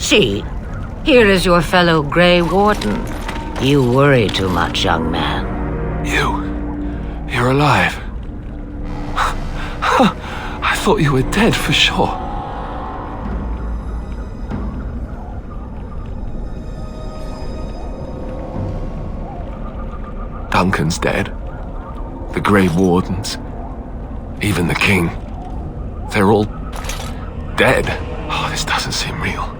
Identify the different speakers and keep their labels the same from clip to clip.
Speaker 1: See, here is your fellow Grey Warden. You worry too much, young man.
Speaker 2: You're alive. I thought you were dead for sure. Duncan's dead. The Grey Wardens. Even the King. They're all dead. Oh, this doesn't seem real.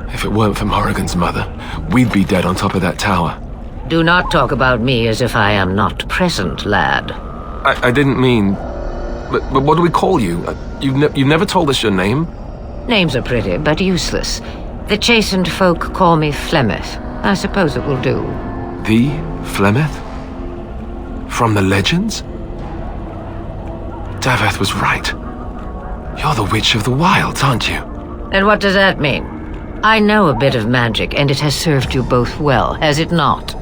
Speaker 2: If it weren't for Morrigan's mother, we'd be dead on top of that tower.
Speaker 1: Do not talk about me as if I am not present, lad.
Speaker 2: I didn't mean... But what do we call you? You've never told us your name?
Speaker 1: Names are pretty, but useless. The chastened folk call me Flemeth. I suppose it will do.
Speaker 2: The Flemeth? From the legends? Daveth was right. You're the Witch of the Wilds, aren't you?
Speaker 1: And what does that mean? I know a bit of magic, and it has served you both well, has it not?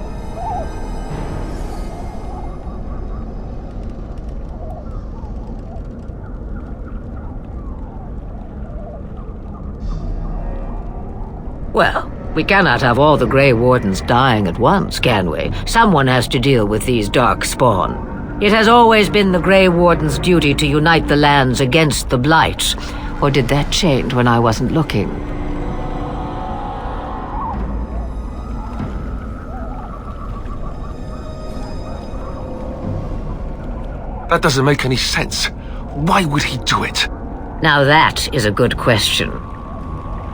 Speaker 1: Well, we cannot have all the Grey Wardens dying at once, can we? Someone has to deal with these dark spawn. It has always been the Grey Warden's duty to unite the lands against the Blight. Or did that change when I wasn't looking?
Speaker 2: That doesn't make any sense. Why would he do it?
Speaker 1: Now that is a good question.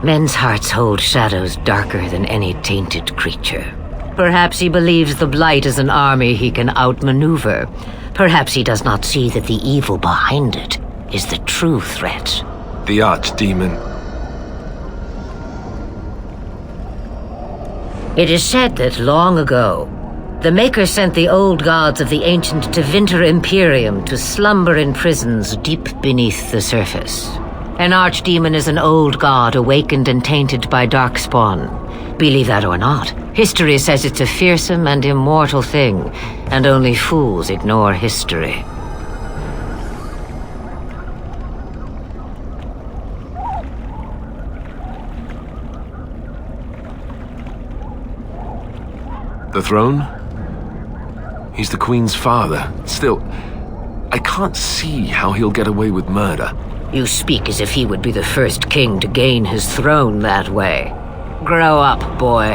Speaker 1: Men's hearts hold shadows darker than any tainted creature. Perhaps he believes the Blight is an army he can outmaneuver. Perhaps he does not see that the evil behind it is the true threat.
Speaker 2: The Archdemon.
Speaker 1: It is said that long ago, the Maker sent the old gods of the ancient Tevinter Imperium to slumber in prisons deep beneath the surface. An archdemon is an old god awakened and tainted by darkspawn. Believe that or not, history says it's a fearsome and immortal thing, and only fools ignore history.
Speaker 2: The throne? He's the Queen's father. Still, I can't see how he'll get away with murder.
Speaker 1: You speak as if he would be the first king to gain his throne that way. Grow up, boy.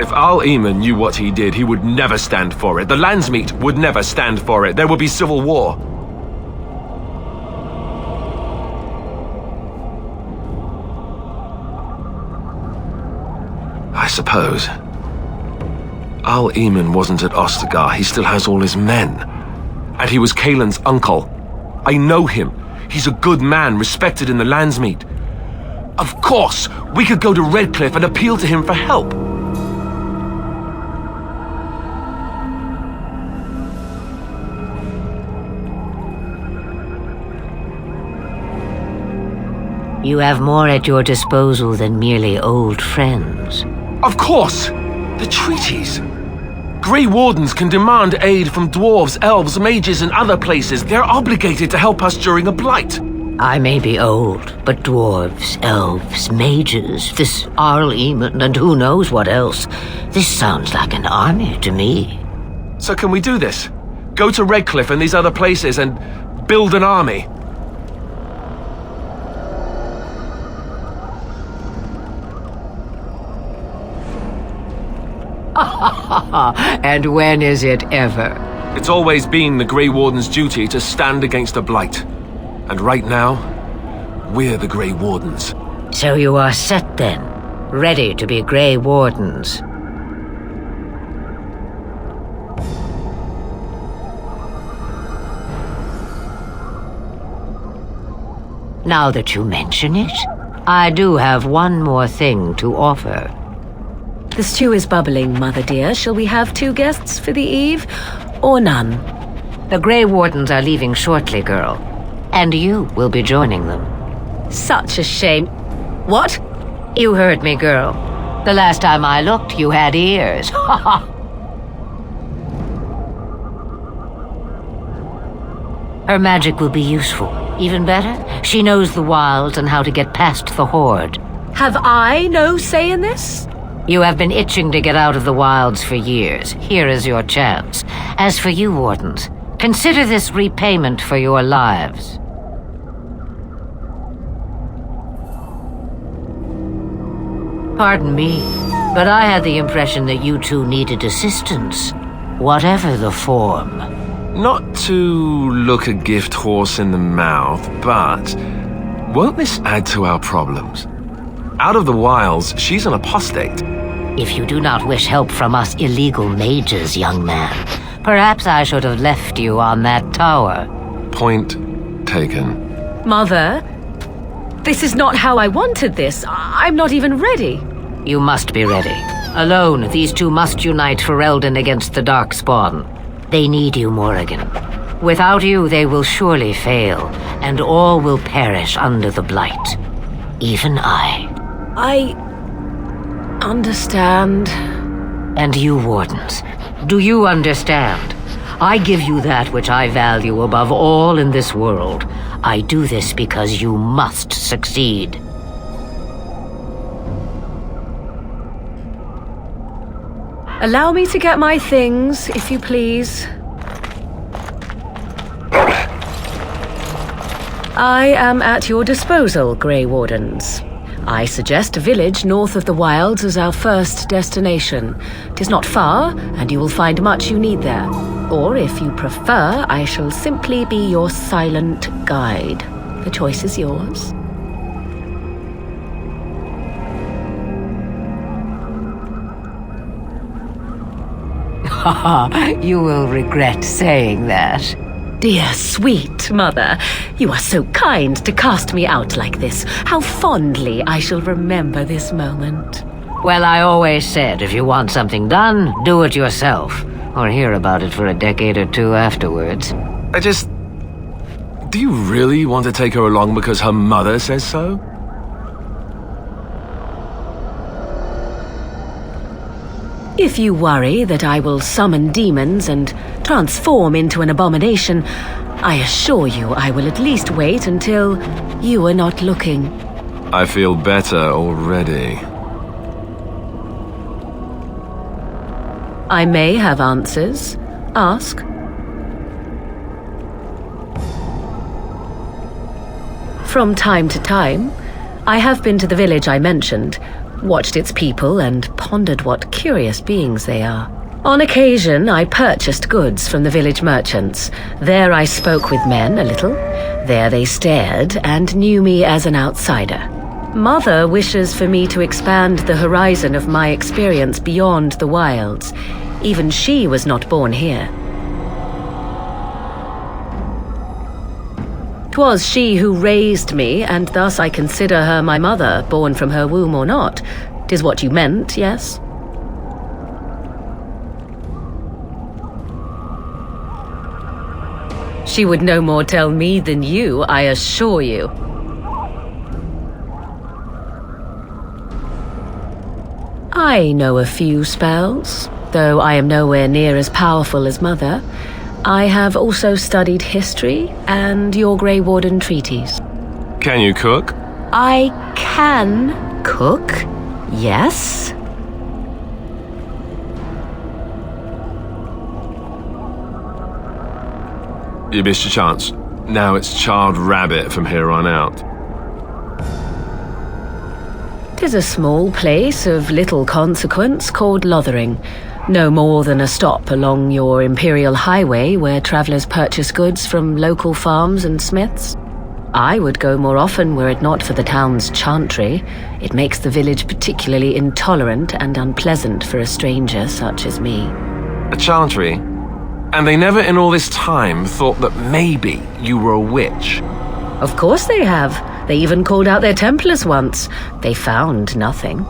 Speaker 2: If Al-Eamon knew what he did, he would never stand for it. The Landsmeet would never stand for it. There would be civil war. I suppose. Al-Eamon wasn't at Ostagar. He still has all his men. And he was Kaelin's uncle. I know him. He's a good man, respected in the Landsmeet. Of course, we could go to Redcliffe and appeal to him for help.
Speaker 1: You have more at your disposal than merely old friends.
Speaker 2: Of course! The treaties! Grey Wardens can demand aid from dwarves, elves, mages, and other places. They're obligated to help us during a blight.
Speaker 1: I may be old, but dwarves, elves, mages, this Al-Eamon, and who knows what else. This sounds like an army to me.
Speaker 2: So can we do this? Go to Redcliffe and these other places and build an army?
Speaker 1: And when is it ever?
Speaker 2: It's always been the Grey Warden's duty to stand against a blight. And right now, we're the Grey Wardens.
Speaker 1: So you are set then, ready to be Grey Wardens. Now that you mention it, I do have one more thing to offer.
Speaker 3: The stew is bubbling, Mother dear. Shall we have 2 guests for the eve, or none?
Speaker 1: The Grey Wardens are leaving shortly, girl. And you will be joining them.
Speaker 3: Such a shame. What?
Speaker 1: You heard me, girl. The last time I looked, you had ears. Ha ha! Her magic will be useful. Even better, she knows the wilds and how to get past the Horde.
Speaker 3: Have I no say in this?
Speaker 1: You have been itching to get out of the wilds for years. Here is your chance. As for you, Wardens, consider this repayment for your lives. Pardon me, but I had the impression that you two needed assistance, whatever the form.
Speaker 2: Not to look a gift horse in the mouth, but won't this add to our problems? Out of the wilds, she's an apostate.
Speaker 1: If you do not wish help from us illegal mages, young man, perhaps I should have left you on that tower.
Speaker 2: Point taken.
Speaker 3: Mother, this is not how I wanted this. I'm not even ready.
Speaker 1: You must be ready. Alone, these two must unite for Eldon against the Darkspawn. They need you, Morrigan. Without you, they will surely fail, and all will perish under the Blight. Even I.
Speaker 3: I understand.
Speaker 1: And you, Wardens, do you understand? I give you that which I value above all in this world. I do this because you must succeed.
Speaker 3: Allow me to get my things, if you please. I am at your disposal, Grey Wardens. I suggest a village north of the wilds as our first destination. 'Tis not far, and you will find much you need there. Or, if you prefer, I shall simply be your silent guide. The choice is yours.
Speaker 1: You will regret saying that.
Speaker 3: Dear sweet mother, you are so kind to cast me out like this. How fondly I shall remember this moment.
Speaker 1: Well, I always said if you want something done, do it yourself. Or hear about it for a decade or two afterwards.
Speaker 2: Do you really want to take her along because her mother says so?
Speaker 3: If you worry that I will summon demons and transform into an abomination, I assure you I will at least wait until you are not looking.
Speaker 2: I feel better already.
Speaker 3: I may have answers. Ask. From time to time, I have been to the village I mentioned, watched its people, and pondered what curious beings they are. On occasion, I purchased goods from the village merchants. There I spoke with men a little. There they stared and knew me as an outsider. Mother wishes for me to expand the horizon of my experience beyond the wilds. Even she was not born here. 'Twas she who raised me, and thus I consider her my mother, born from her womb or not. 'Tis what you meant, yes? She would no more tell me than you, I assure you. I know a few spells, though I am nowhere near as powerful as Mother. I have also studied history and your Grey Warden treaties.
Speaker 2: Can you cook?
Speaker 3: I can cook, yes.
Speaker 2: You missed your chance. Now it's charred rabbit from here on out.
Speaker 3: 'Tis a small place of little consequence called Lothering. No more than a stop along your Imperial Highway where travellers purchase goods from local farms and smiths. I would go more often were it not for the town's chantry. It makes the village particularly intolerant and unpleasant for a stranger such as me.
Speaker 2: A chantry? And they never in all this time thought that maybe you were a witch?
Speaker 3: Of course they have. They even called out their Templars once. They found nothing.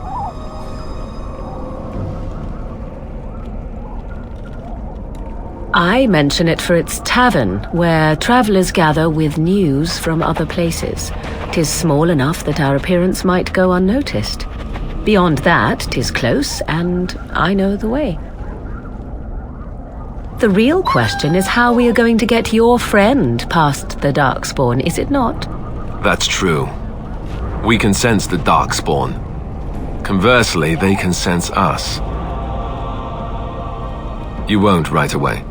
Speaker 3: I mention it for its tavern, where travellers gather with news from other places. 'Tis small enough that our appearance might go unnoticed. Beyond that, 'tis close, and I know the way. The real question is how we are going to get your friend past the Darkspawn, is it not?
Speaker 2: That's true. We can sense the Darkspawn. Conversely, they can sense us. You won't right away.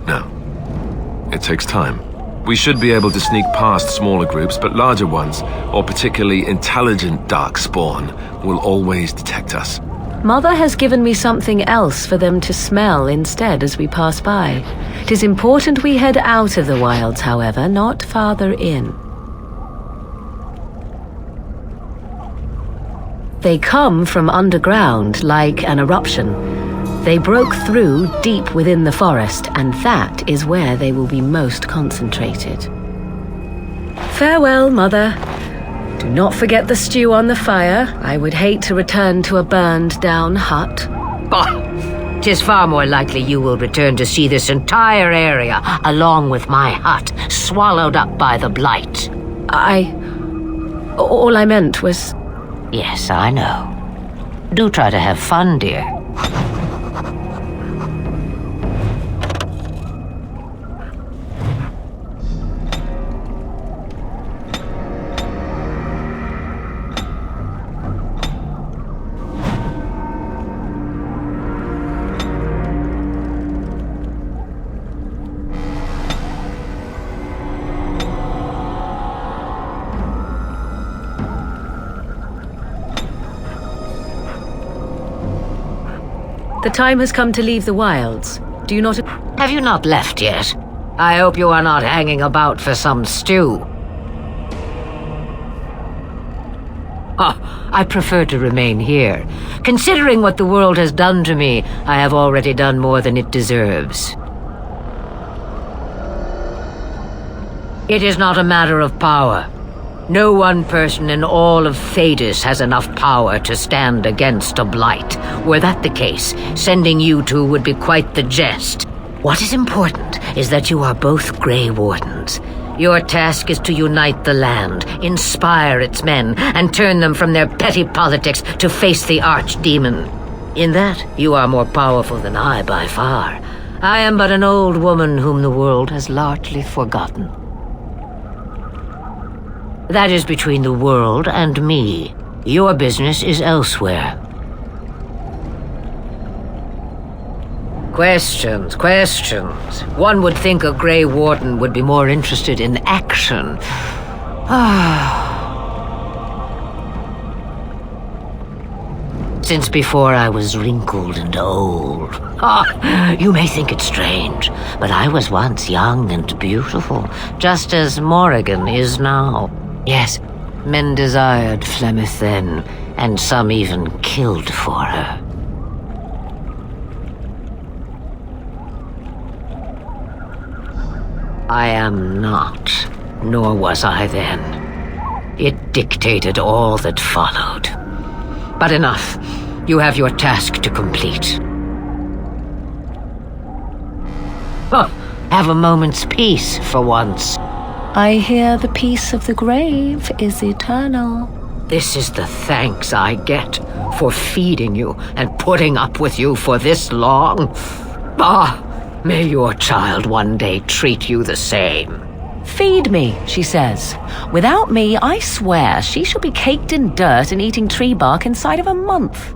Speaker 2: No. It takes time. We should be able to sneak past smaller groups, but larger ones, or particularly intelligent darkspawn, will always detect us.
Speaker 3: Mother has given me something else for them to smell instead as we pass by. It is important we head out of the wilds, however, not farther in. They come from underground like an eruption. They broke through deep within the forest, and that is where they will be most concentrated. Farewell, Mother. Do not forget the stew on the fire. I would hate to return to a burned-down hut.
Speaker 1: Bah! 'Tis far more likely you will return to see this entire area, along with my hut, swallowed up by the blight.
Speaker 3: All I meant was...
Speaker 1: Yes, I know. Do try to have fun, dear.
Speaker 3: The time has come to leave the wilds. Do you not...
Speaker 1: Have you not left yet? I hope you are not hanging about for some stew. Oh, I prefer to remain here. Considering what the world has done to me, I have already done more than it deserves. It is not a matter of power. No one person in all of Thedas has enough power to stand against a blight. Were that the case, sending you two would be quite the jest. What is important is that you are both Grey Wardens. Your task is to unite the land, inspire its men, and turn them from their petty politics to face the archdemon. In that, you are more powerful than I by far. I am but an old woman whom the world has largely forgotten. That is between the world and me. Your business is elsewhere. Questions. One would think a Grey Warden would be more interested in action. Since before I was wrinkled and old. You may think it strange, but I was once young and beautiful, just as Morrigan is now. Yes, men desired Flemeth then, and some even killed for her. I am not, nor was I then. It dictated all that followed. But enough. You have your task to complete. Have a moment's peace for once.
Speaker 3: I hear the peace of the grave is eternal.
Speaker 1: This is the thanks I get for feeding you and putting up with you for this long. May your child one day treat you the same.
Speaker 3: Feed me, she says. Without me, I swear she shall be caked in dirt and eating tree bark inside of a month.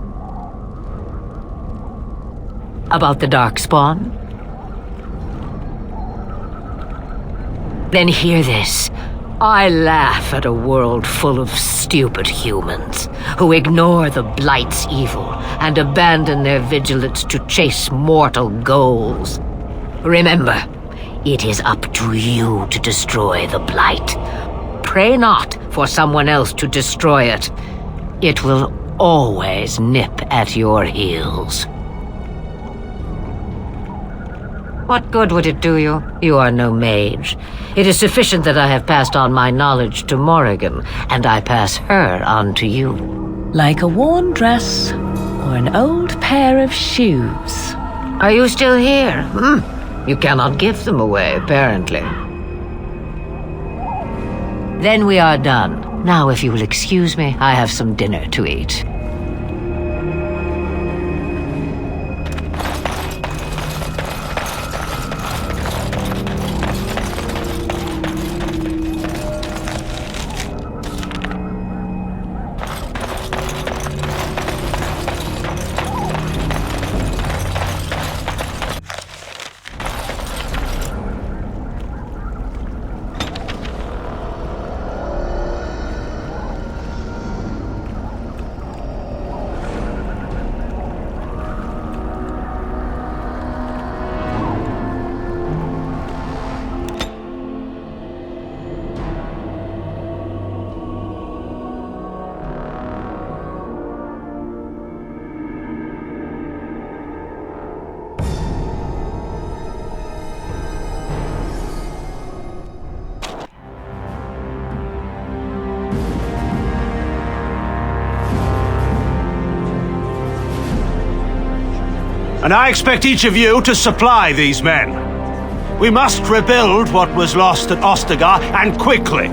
Speaker 1: About the Darkspawn? Then hear this. I laugh at a world full of stupid humans who ignore the Blight's evil and abandon their vigilance to chase mortal goals. Remember, it is up to you to destroy the Blight. Pray not for someone else to destroy it. It will always nip at your heels. What good would it do you? You are no mage. It is sufficient that I have passed on my knowledge to Morrigan, and I pass her on to you.
Speaker 3: Like a worn dress or an old pair of shoes.
Speaker 1: Are you still here? You cannot give them away, apparently. Then we are done. Now, if you will excuse me, I have some dinner to eat.
Speaker 4: And I expect each of you to supply these men. We must rebuild what was lost at Ostagar, and quickly.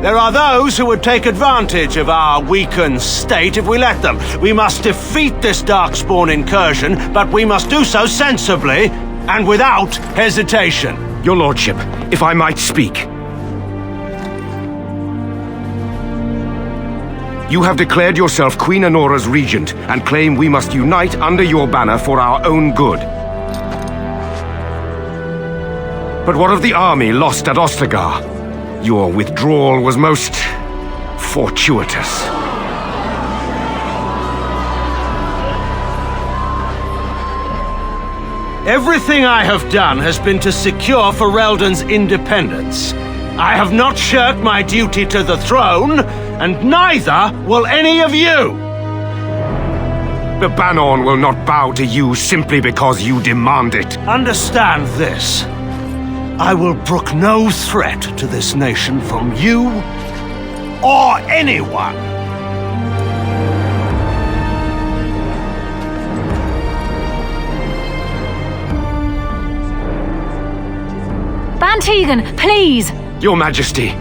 Speaker 4: There are those who would take advantage of our weakened state if we let them. We must defeat this Darkspawn incursion, but we must do so sensibly and without hesitation.
Speaker 5: Your lordship, if I might speak. You have declared yourself Queen Honora's regent and claim we must unite under your banner for our own good. But what of the army lost at Ostagar? Your withdrawal was most fortuitous.
Speaker 4: Everything I have done has been to secure Ferelden's independence. I have not shirked my duty to the throne, and neither will any of you!
Speaker 5: The Banon will not bow to you simply because you demand it.
Speaker 4: Understand this. I will brook no threat to this nation from you or anyone.
Speaker 6: Bantegan, please!
Speaker 5: Your Majesty,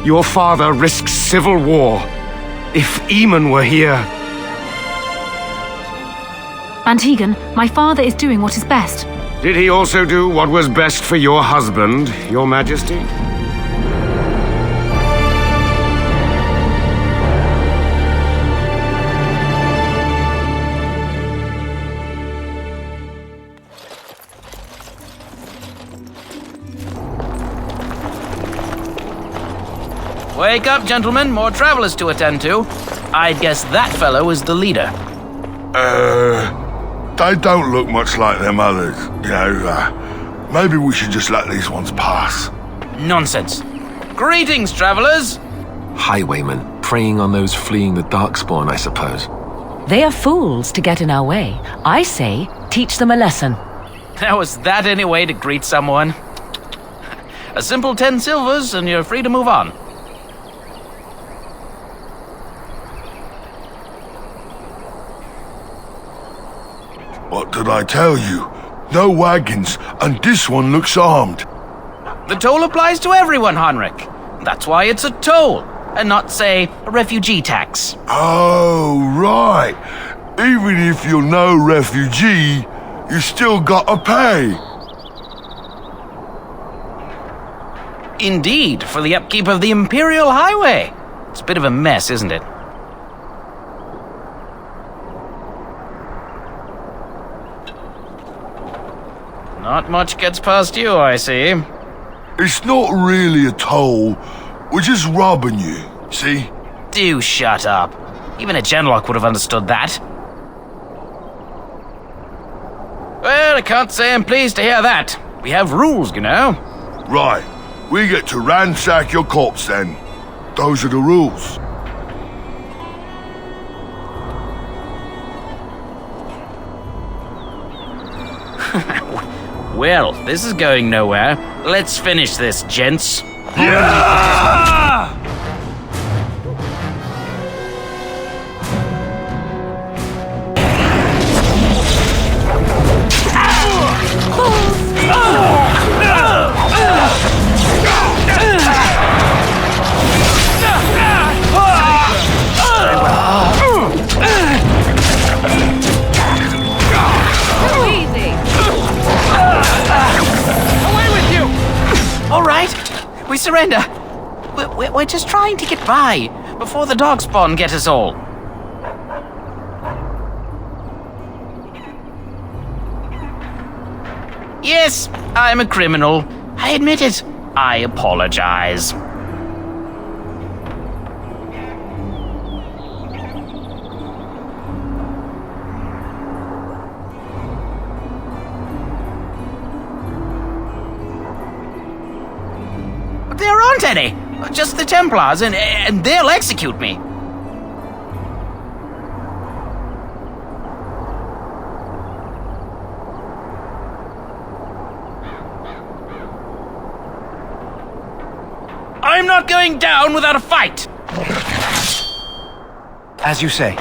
Speaker 5: your father risks civil war. If Eamon were here...
Speaker 6: Bantegan, my father is doing what is best.
Speaker 5: Did he also do what was best for your husband, Your Majesty?
Speaker 7: Wake up, gentlemen. More travelers to attend to. I'd guess that fellow is the leader.
Speaker 8: They don't look much like them others. You know, maybe we should just let these ones pass.
Speaker 7: Nonsense. Greetings, travelers.
Speaker 2: Highwaymen, preying on those fleeing the Darkspawn, I suppose.
Speaker 3: They are fools to get in our way. I say, teach them a lesson.
Speaker 7: Now, is that any way to greet someone? A simple 10 silvers and you're free to move on.
Speaker 8: What did I tell you? No wagons, and this one looks armed.
Speaker 7: The toll applies to everyone, Heinrich. That's why it's a toll, and not, say, a refugee tax.
Speaker 8: Oh, right. Even if you're no refugee, you still gotta pay.
Speaker 7: Indeed, for the upkeep of the Imperial Highway. It's a bit of a mess, isn't it? Not much gets past you, I see.
Speaker 8: It's not really a toll. We're just robbing you, see?
Speaker 7: Do shut up. Even a Genlock would have understood that. Well, I can't say I'm pleased to hear that. We have rules, you know.
Speaker 8: Right. We get to ransack your corpse then. Those are the rules.
Speaker 7: Well, this is going nowhere. Let's finish this, gents.
Speaker 8: Yeah!
Speaker 7: We surrender. We're just trying to get by before the Darkspawn get us all. Yes, I'm a criminal. I admit it. I apologize. There aren't any. Just the Templars, and they'll execute me. I'm not going down without a fight.
Speaker 5: As you say.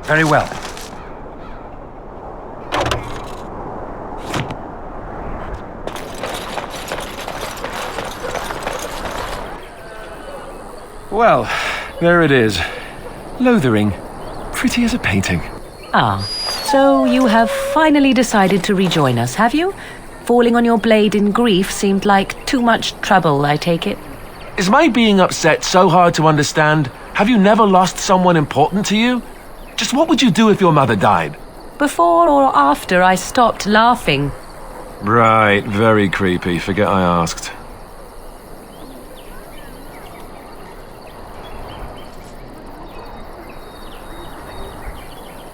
Speaker 5: Very well. Well, there it is. Lothering. Pretty as a painting.
Speaker 3: Ah, so you have finally decided to rejoin us, have you? Falling on your blade in grief seemed like too much trouble, I take it.
Speaker 2: Is my being upset so hard to understand? Have you never lost someone important to you? Just what would you do if your mother died?
Speaker 3: Before or after I stopped laughing.
Speaker 2: Right, very creepy. Forget I asked.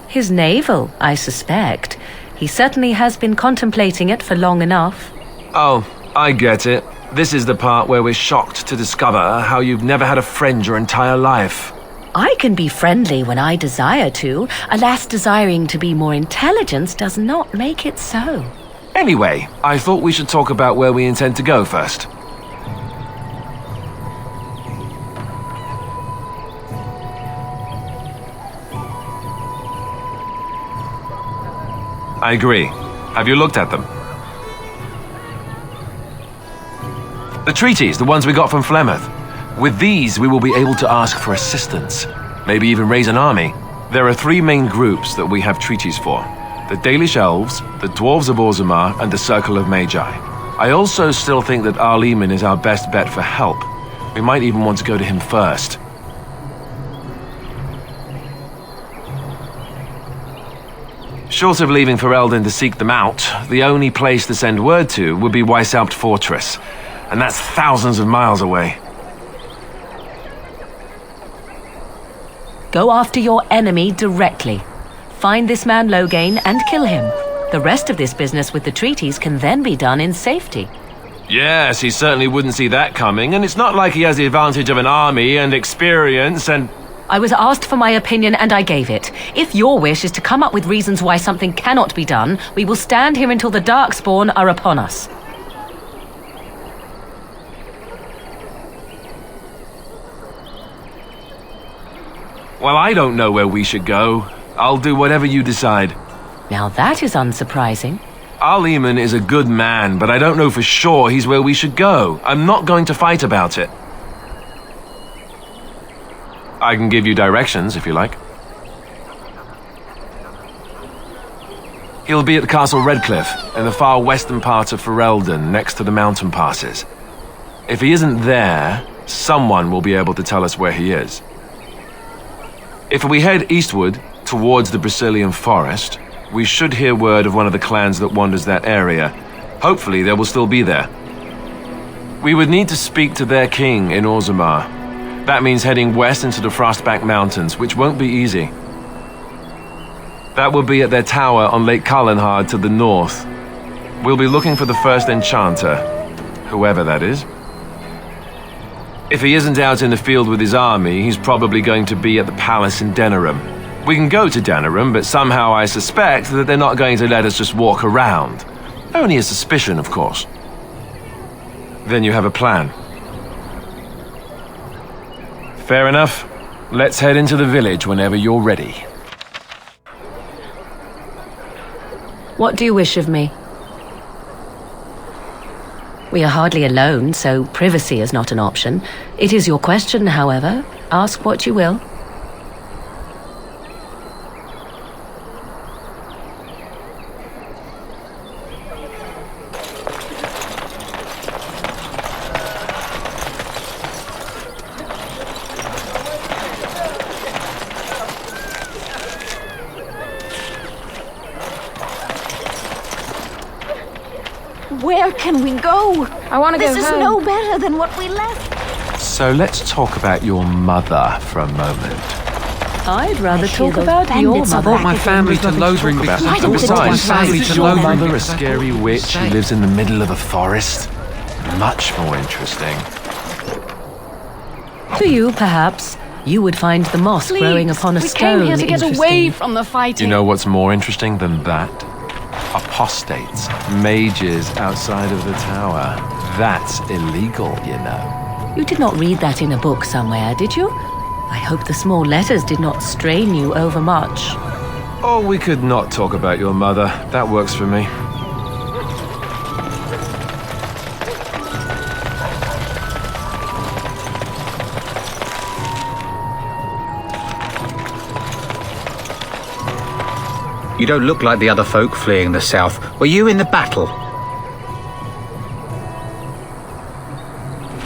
Speaker 3: His navel, I suspect. He certainly has been contemplating it for long enough.
Speaker 2: Oh, I get it. This is the part where we're shocked to discover how you've never had a friend your entire life.
Speaker 3: I can be friendly when I desire to. Alas, desiring to be more intelligent does not make it so.
Speaker 2: Anyway, I thought we should talk about where we intend to go first. I agree. Have you looked at them? The treaties, the ones we got from Flemeth. With these, we will be able to ask for assistance. Maybe even raise an army. There are 3 main groups that we have treaties for. The Dalish Elves, the Dwarves of Orzammar, and the Circle of Magi. I also still think that Arleman is our best bet for help. We might even want to go to him first. Short of leaving Ferelden to seek them out, the only place to send word to would be Weishaupt Fortress. And that's thousands of miles away.
Speaker 3: Go after your enemy directly. Find this man Loghain and kill him. The rest of this business with the treaties can then be done in safety.
Speaker 2: Yes, he certainly wouldn't see that coming, and it's not like he has the advantage of an army and experience and...
Speaker 3: I was asked for my opinion and I gave it. If your wish is to come up with reasons why something cannot be done, we will stand here until the Darkspawn are upon us.
Speaker 2: Well, I don't know where we should go. I'll do whatever you decide.
Speaker 3: Now that is unsurprising.
Speaker 2: Arleman is a good man, but I don't know for sure he's where we should go. I'm not going to fight about it. I can give you directions, if you like. He'll be at the Castle Redcliffe, in the far western part of Ferelden, next to the mountain passes. If he isn't there, someone will be able to tell us where he is. If we head eastward, towards the Brecilian forest, we should hear word of one of the clans that wanders that area. Hopefully they will still be there. We would need to speak to their king in Orzammar. That means heading west into the Frostback Mountains, which won't be easy. That will be at their tower on Lake Kallenhard to the north. We'll be looking for the first enchanter, whoever that is. If he isn't out in the field with his army, he's probably going to be at the palace in Denerim. We can go to Denerim, but somehow I suspect that they're not going to let us just walk around. Only a suspicion, of course. Then you have a plan. Fair enough. Let's head into the village whenever you're ready.
Speaker 3: What do you wish of me? We are hardly alone, so privacy is not an option. It is your question, however. Ask what you will.
Speaker 9: Where can we go?
Speaker 6: I want to go home.
Speaker 9: This is no better than what we left.
Speaker 2: So let's talk about your mother for a moment.
Speaker 3: I'd rather talk about your
Speaker 6: bandits are
Speaker 3: mother.
Speaker 6: brought my family to Lothering because
Speaker 2: About
Speaker 6: and besides, family
Speaker 2: is
Speaker 6: to
Speaker 2: your
Speaker 6: Lothering
Speaker 2: mother a
Speaker 6: because I
Speaker 2: scary
Speaker 6: thought
Speaker 2: witch who
Speaker 6: safe.
Speaker 2: lives in the middle of a forest? Much more interesting.
Speaker 3: To you, perhaps. You would find the moss growing upon a
Speaker 6: we
Speaker 3: stone
Speaker 6: came here to get
Speaker 3: interesting.
Speaker 6: away from the fighting.
Speaker 2: You know what's more interesting than that? Apostates, mages outside of the tower. That's illegal, you know.
Speaker 3: You did not read that in a book somewhere, did you? I hope the small letters did not strain you overmuch.
Speaker 2: Or we could not talk about your mother. That works for me.
Speaker 9: You don't look like the other folk fleeing the south. Were you in the battle?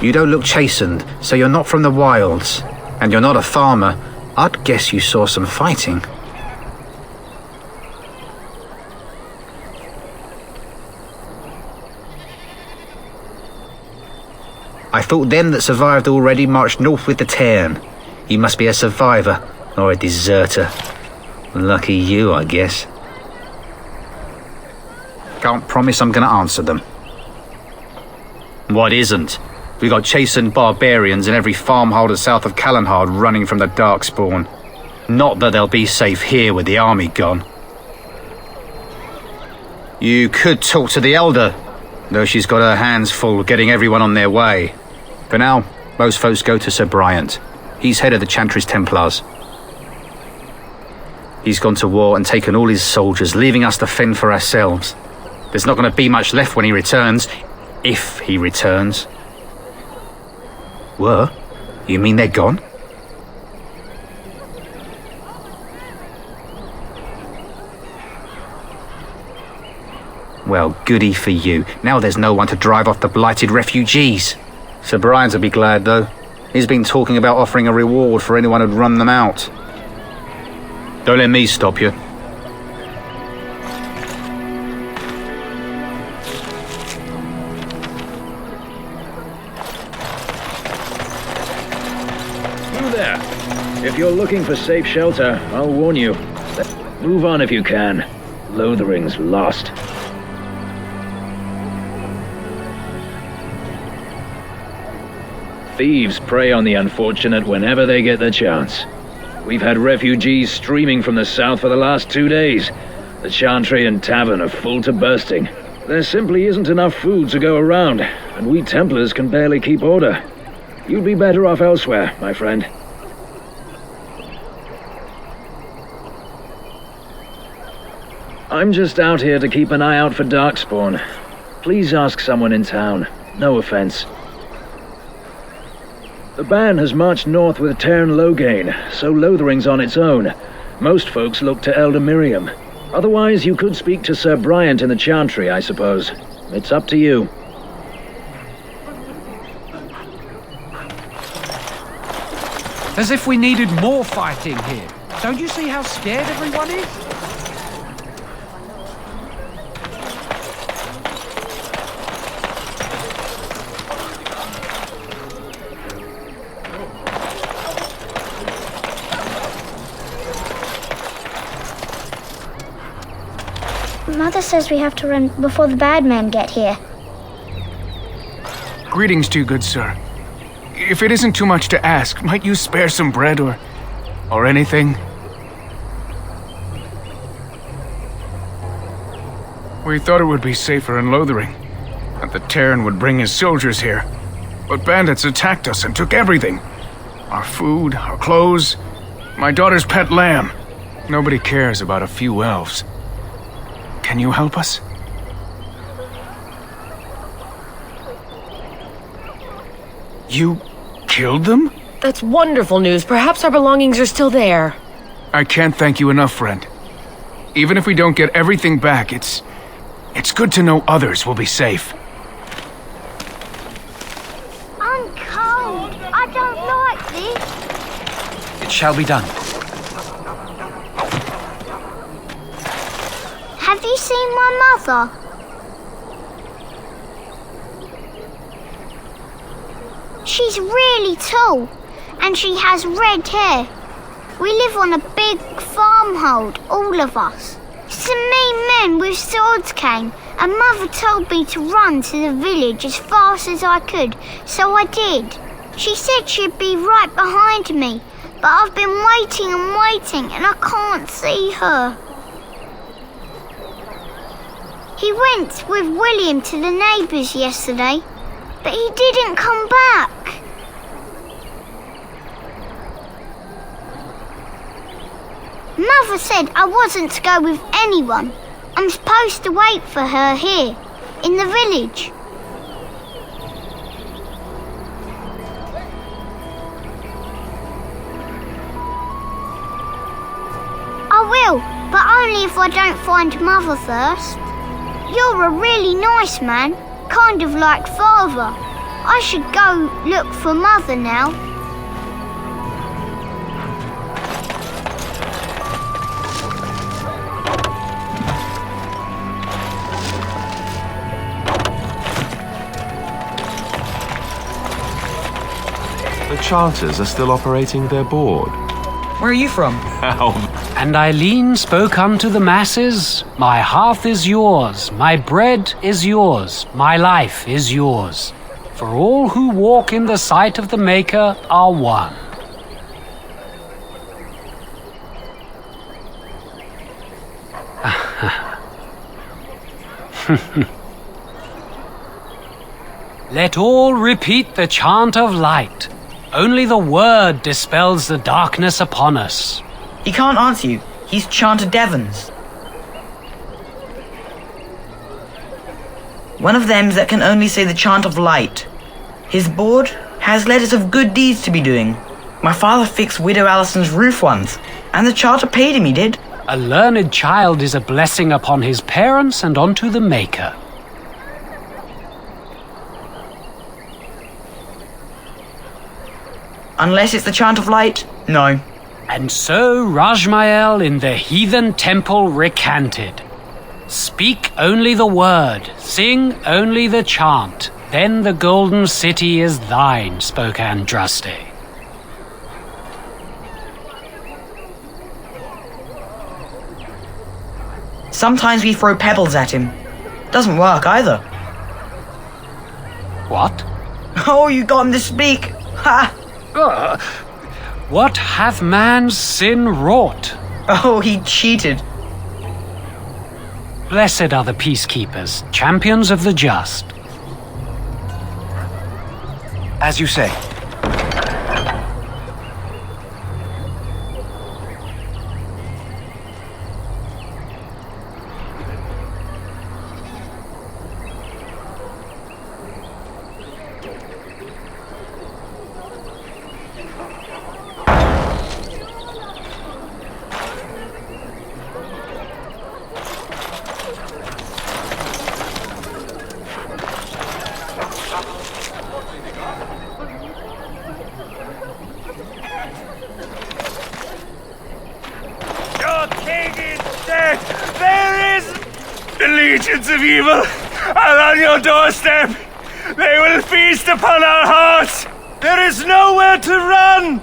Speaker 9: You don't look chastened, so you're not from the wilds. And you're not a farmer. I'd guess you saw some fighting. I thought them that survived already marched north with the Tairn. You must be a survivor, or a deserter. Lucky you, I guess. Can't promise I'm gonna answer them. What isn't? We got chastened barbarians in every farmholder south of Callanhard running from the Darkspawn. Not that they'll be safe here with the army gone. You could talk to the Elder, though she's got her hands full getting everyone on their way. For now, most folks go to Sir Bryant. He's head of the Chantry's Templars. He's gone to war and taken all his soldiers, leaving us to fend for ourselves. There's not going to be much left when he returns, if he returns. Were? You mean they're gone? Well, goody for you. Now there's no one to drive off the blighted refugees. Sir Brian's will be glad, though. He's been talking about offering a reward for anyone who'd run them out. Don't let me stop you.
Speaker 10: You there. If you're looking for safe shelter, I'll warn you. Move on if you can. Lothering's lost. Thieves prey on the unfortunate whenever they get the chance. We've had refugees streaming from the south for the last 2 days. The Chantry and Tavern are full to bursting. There simply isn't enough food to go around, and we Templars can barely keep order. You'd be better off elsewhere, my friend. I'm just out here to keep an eye out for Darkspawn. Please ask someone in town. No offense. The band has marched north with Tairn Logain, so Lothering's on its own. Most folks look to Elder Miriam. Otherwise, you could speak to Sir Bryant in the Chantry, I suppose. It's up to you.
Speaker 11: As if we needed more fighting here. Don't you see how scared everyone is?
Speaker 12: Mother says we have to run before the bad men get here.
Speaker 11: Greetings to you, good sir. If it isn't too much to ask, might you spare some bread or anything? We thought it would be safer in Lothering, that the Tairn would bring his soldiers here. But bandits attacked us and took everything. Our food, our clothes, my daughter's pet lamb. Nobody cares about a few elves. Can you help us? You killed them?
Speaker 13: That's wonderful news. Perhaps our belongings are still there.
Speaker 11: I can't thank you enough, friend. Even if we don't get everything back, it's good to know others will be safe.
Speaker 12: I'm cold. I don't like this.
Speaker 7: It shall be done.
Speaker 12: Have you seen my mother? She's really tall, and she has red hair. We live on a big farmhold, all of us. Some mean men with swords came, and Mother told me to run to the village as fast as I could, so I did. She said she'd be right behind me, but I've been waiting and waiting, and I can't see her. He went with William to the neighbours yesterday, but he didn't come back. Mother said I wasn't to go with anyone. I'm supposed to wait for her here, in the village. I will, but only if I don't find Mother first. You're a really nice man, kind of like Father. I should go look for Mother now.
Speaker 2: The chanters are still operating their board.
Speaker 14: Where are you from?
Speaker 15: And Eileen spoke unto the masses, My hearth is yours, my bread is yours, my life is yours. For all who walk in the sight of the Maker are one. Let all repeat the chant of light. Only the word dispels the darkness upon us.
Speaker 14: He can't answer you. He's chanted Devons. One of them that can only say the chant of light. His board has letters of good deeds to be doing. My father fixed Widow Allison's roof once, and the charter paid him, he did.
Speaker 15: A learned child is a blessing upon his parents and unto the Maker.
Speaker 14: Unless it's the chant of light, no.
Speaker 15: And so Rajmael in the heathen temple recanted. Speak only the word, sing only the chant, then the golden city is thine, spoke Andraste.
Speaker 14: Sometimes we throw pebbles at him. Doesn't work either.
Speaker 15: What?
Speaker 14: Oh, you got him to speak. Ha!
Speaker 15: What hath man's sin wrought?
Speaker 14: Oh, he cheated.
Speaker 15: Blessed are the peacekeepers, champions of the just.
Speaker 5: As you say.
Speaker 4: The legions of evil are on your doorstep. They will feast upon our hearts. There is nowhere to run.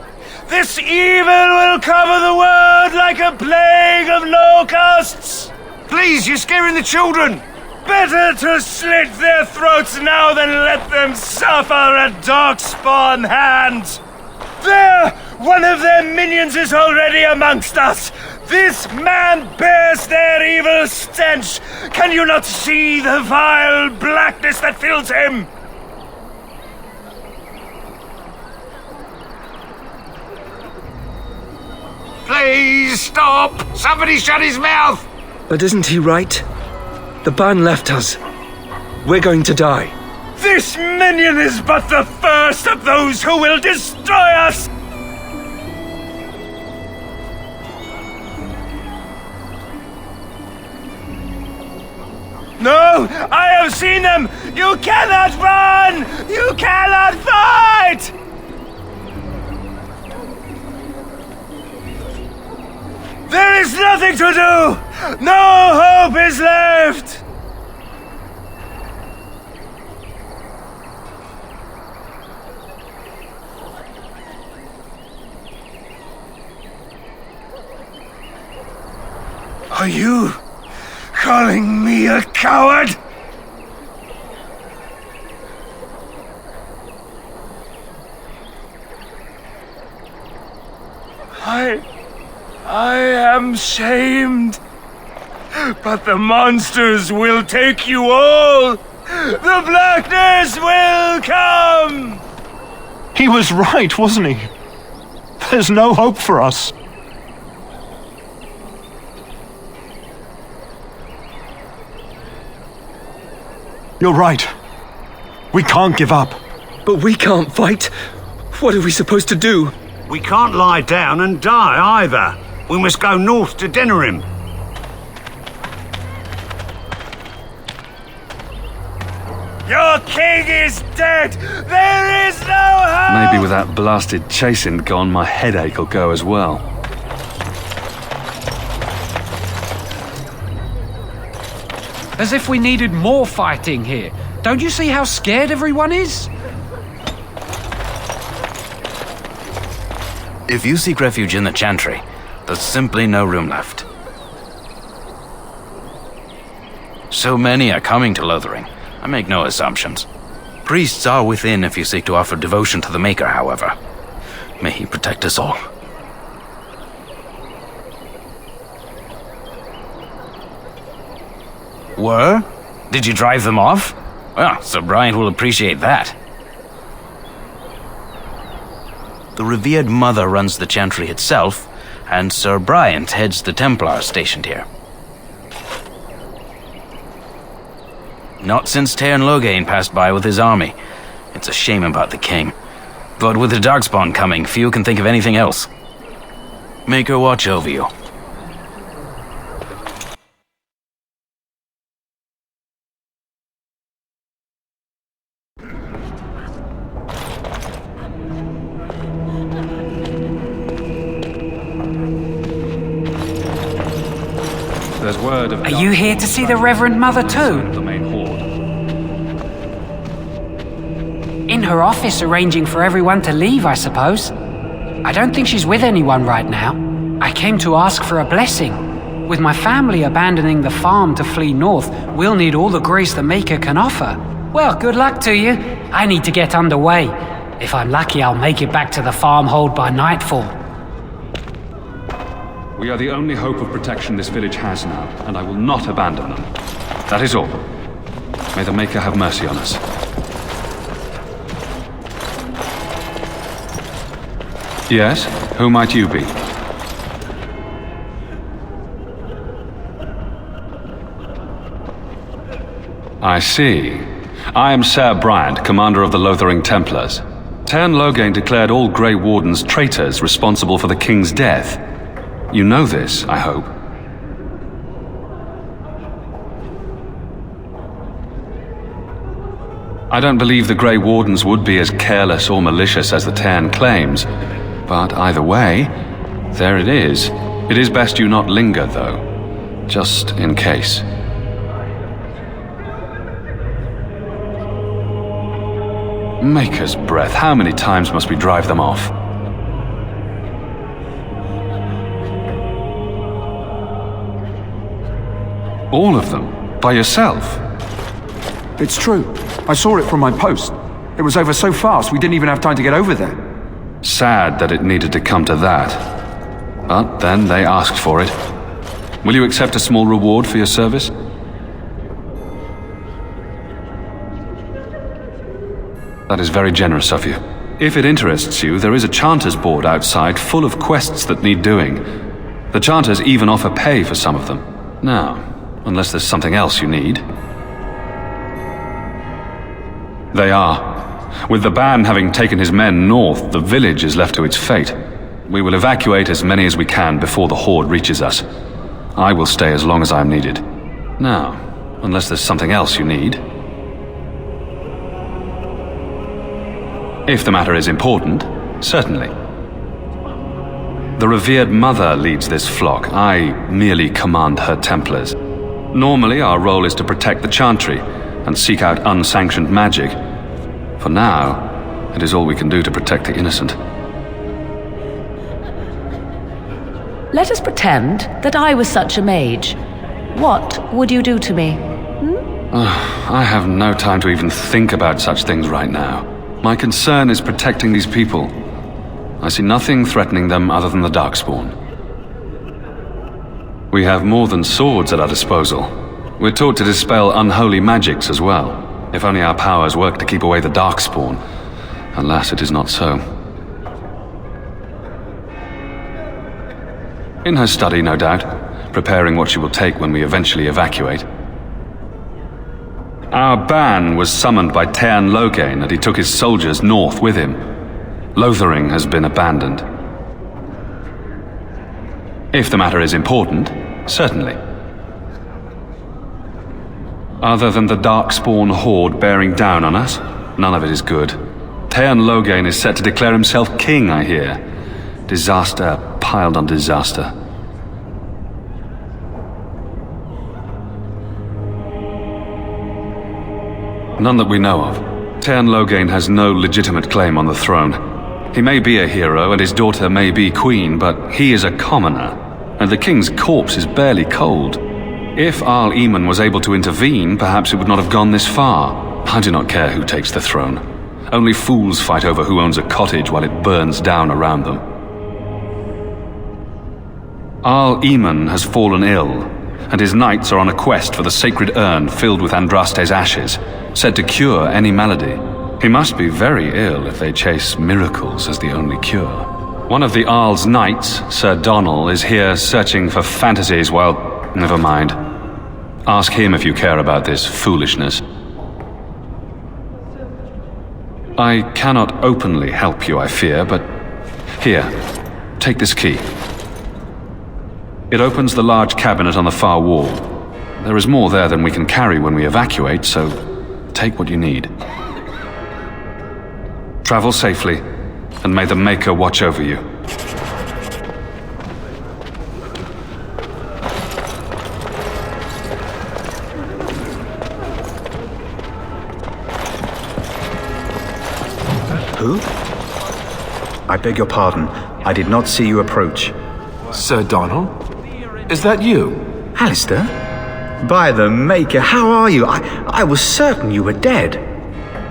Speaker 4: This evil will cover the world like a plague of locusts.
Speaker 5: Please, you're scaring the children.
Speaker 4: Better to slit their throats now than let them suffer at Darkspawn hands. There! One of their minions is already amongst us. This man bears their evil stench. Can you not see the vile blackness that fills him?
Speaker 5: Please stop! Somebody shut his mouth!
Speaker 16: But isn't he right? The ban left us. We're going to die.
Speaker 4: This minion is but the first of those who will destroy us! No! I have seen them! You cannot run! You cannot fight! There is nothing to do! No hope is left! Are you calling me a coward? I am shamed. But the monsters will take you all. The blackness will come.
Speaker 17: He was right, wasn't he? There's no hope for us. You're right. We can't give up.
Speaker 16: But we can't fight. What are we supposed to do?
Speaker 18: We can't lie down and die either. We must go north to Denerim.
Speaker 4: Your king is dead! There is no hope!
Speaker 19: Maybe with that blasted chasing gone, my headache will go as well.
Speaker 15: As if we needed more fighting here. Don't you see how scared everyone is?
Speaker 7: If you seek refuge in the Chantry, there's simply no room left. So many are coming to Lothering. I make no assumptions. Priests are within if you seek to offer devotion to the Maker, however. May he protect us all. Were? Did you drive them off? Well, Sir Brian will appreciate that. The revered mother runs the Chantry itself, and Sir Brian heads the Templars stationed here. Not since Tairn Logain passed by with his army. It's a shame about the king. But with the Darkspawn coming, few can think of anything else. Make her watch over you.
Speaker 19: There's word of...
Speaker 15: Are you here to see the Reverend Mother too?
Speaker 19: The main horde.
Speaker 15: In her office arranging for everyone to leave, I suppose. I don't think she's with anyone right now. I came to ask for a blessing. With my family abandoning the farm to flee north, we'll need all the grace the Maker can offer. Well, good luck to you. I need to get underway. If I'm lucky, I'll make it back to the farmhold by nightfall.
Speaker 19: We are the only hope of protection this village has now, and I will not abandon them. That is all. May the Maker have mercy on us. Yes? Who might you be? I see. I am Ser Bryant, commander of the Lothering Templars. Tairn Logain declared all Grey Wardens traitors responsible for the king's death. You know this, I hope. I don't believe the Grey Wardens would be as careless or malicious as the Tairn claims, but either way, there it is. It is best you not linger, though, just in case. Maker's breath, how many times must we drive them off? All of them? By yourself?
Speaker 17: It's true. I saw it from my post. It was over so fast we didn't even have time to get over there.
Speaker 19: Sad that it needed to come to that. But then they asked for it. Will you accept a small reward for your service? That is very generous of you. If it interests you, there is a Chanter's board outside full of quests that need doing. The Chanters even offer pay for some of them. Now, unless there's something else you need. They are. With the ban having taken his men north, the village is left to its fate. We will evacuate as many as we can before the horde reaches us. I will stay as long as I am needed. Now, unless there's something else you need. If the matter is important, certainly. The revered mother leads this flock. I merely command her Templars. Normally, our role is to protect the Chantry and seek out unsanctioned magic. For now, it is all we can do to protect the innocent.
Speaker 3: Let us pretend that I was such a mage. What would you do to me?
Speaker 19: I have no time to even think about such things right now. My concern is protecting these people. I see nothing threatening them other than the Darkspawn. We have more than swords at our disposal. We're taught to dispel unholy magics as well. If only our powers work to keep away the Darkspawn. Alas, it is not so. In her study, no doubt, preparing what she will take when we eventually evacuate. Our ban was summoned by Tairn Loghain, and he took his soldiers north with him. Lothering has been abandoned. If the matter is important, certainly. Other than the Darkspawn horde bearing down on us, none of it is good. Tairn Loghain is set to declare himself king, I hear. Disaster piled on disaster. None that we know of. Tairn Loghain has no legitimate claim on the throne. He may be a hero and his daughter may be queen, but he is a commoner, and the king's corpse is barely cold. If Arl Eamon was able to intervene, perhaps it would not have gone this far. I do not care who takes the throne. Only fools fight over who owns a cottage while it burns down around them. Arl Eamon has fallen ill, and his knights are on a quest for the sacred urn filled with Andraste's ashes, said to cure any malady. He must be very ill if they chase miracles as the only cure. One of the Arl's knights, Sir Donnell, is here searching for fantasies while... never mind. Ask him if you care about this foolishness. I cannot openly help you, I fear, but... here, take this key. It opens the large cabinet on the far wall. There is more there than we can carry when we evacuate, so take what you need. Travel safely, and may the Maker watch over you.
Speaker 9: Who? I beg your pardon. I did not see you approach.
Speaker 2: Sir Donnell? Is that you?
Speaker 9: Alistair? By the Maker, how are you? I was certain you were dead.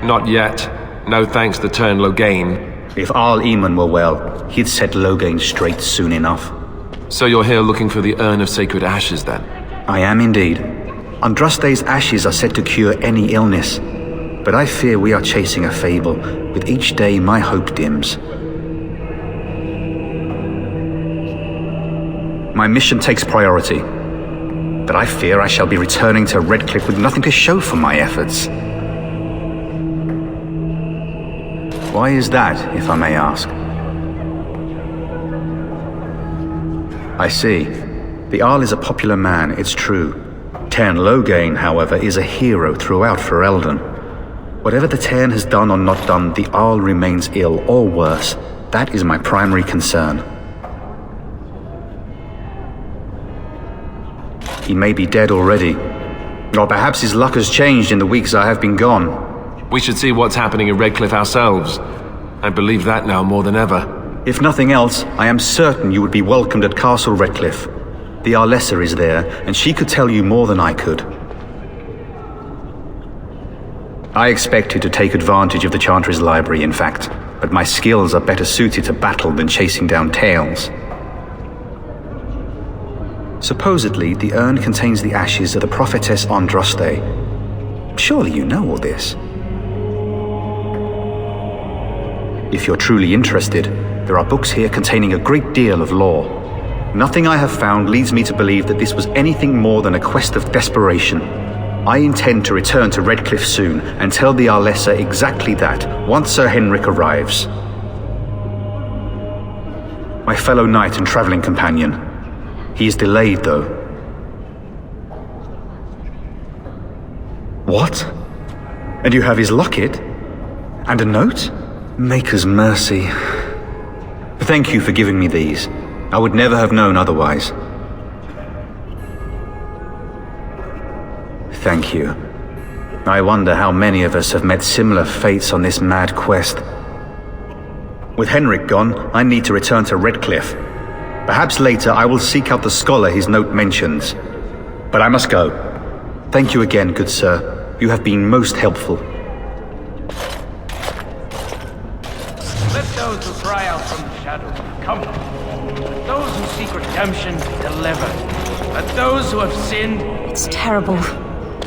Speaker 2: Not yet. No thanks to Tairn Loghain.
Speaker 9: If Arl Eamon were well, he'd set Loghain straight soon enough.
Speaker 2: So you're here looking for the Urn of Sacred Ashes, then?
Speaker 9: I am indeed. Andraste's ashes are said to cure any illness. But I fear we are chasing a fable. With each day, my hope dims. My mission takes priority. But I fear I shall be returning to Redcliffe with nothing to show for my efforts. Why is that, if I may ask? I see. The Arl is a popular man, it's true. Tairn Loghain, however, is a hero throughout Ferelden. Whatever the Tairn has done or not done, the Arl remains ill, or worse. That is my primary concern. He may be dead already. Or perhaps his luck has changed in the weeks I have been gone.
Speaker 2: We should see what's happening in Redcliffe ourselves. I believe that now more than ever.
Speaker 9: If nothing else, I am certain you would be welcomed at Castle Redcliffe. The Arlessa is there, and she could tell you more than I could. I expected to take advantage of the Chantry's library, in fact, but my skills are better suited to battle than chasing down tales. Supposedly, the urn contains the ashes of the prophetess Andraste. Surely you know all this. If you're truly interested, there are books here containing a great deal of lore. Nothing I have found leads me to believe that this was anything more than a quest of desperation. I intend to return to Redcliffe soon and tell the Arlessa exactly that once Sir Henrik arrives. My fellow knight and traveling companion. He is delayed, though. What? And you have his locket? And a note? Maker's mercy. Thank you for giving me these. I would never have known otherwise. Thank you. I wonder how many of us have met similar fates on this mad quest. With Henrik gone, I need to return to Redcliffe. Perhaps later I will seek out the scholar his note mentions. But I must go. Thank you again, good sir. You have been most helpful.
Speaker 15: Let those who cry out from the shadows come. Let those who seek redemption be delivered. Let those who have sinned...
Speaker 6: It's terrible.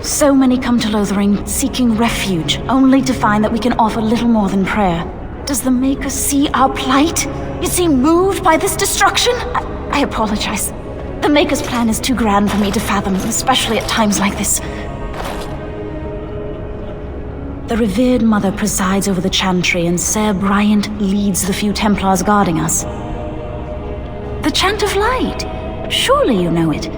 Speaker 6: So many come to Lothering seeking refuge, only to find that we can offer little more than prayer. Does the Maker see our plight? Is he moved by this destruction? I apologize. The Maker's plan is too grand for me to fathom, especially at times like this. The revered Mother presides over the chantry, and Sir Bryant leads the few Templars guarding us. The Chant of Light! Surely you know it.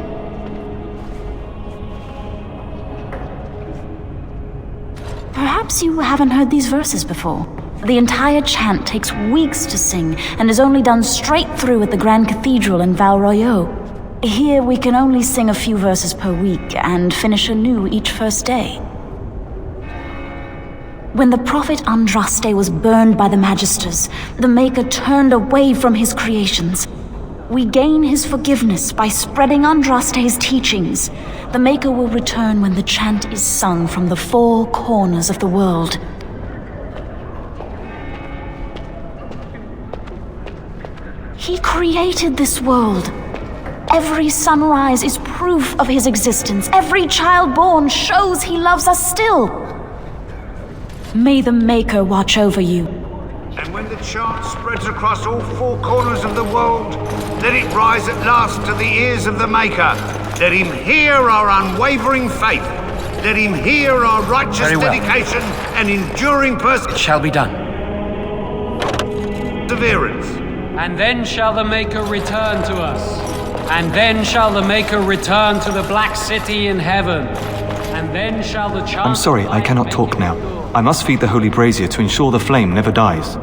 Speaker 6: Perhaps you haven't heard these verses before. The entire chant takes weeks to sing and is only done straight through at the Grand Cathedral in Val Royeaux. Here we can only sing a few verses per week and finish anew each first day. When the prophet Andraste was burned by the Magisters, the Maker turned away from his creations. We gain his forgiveness by spreading Andraste's teachings. The Maker will return when the chant is sung from the four corners of the world. He created this world. Every sunrise is proof of his existence. Every child born shows he loves us still. May the Maker watch over you.
Speaker 18: And when the chant spreads across all four corners of the world, let it rise at last to the ears of the Maker. Let him hear our unwavering faith. Let him hear our righteous dedication and enduring perseverance.
Speaker 16: It shall be done.
Speaker 15: And then shall the Maker return to us. And then shall the Maker return to the Black City in heaven. And then shall the chant...
Speaker 20: I'm sorry, I cannot talk now. I must feed the holy brazier to ensure the flame never dies.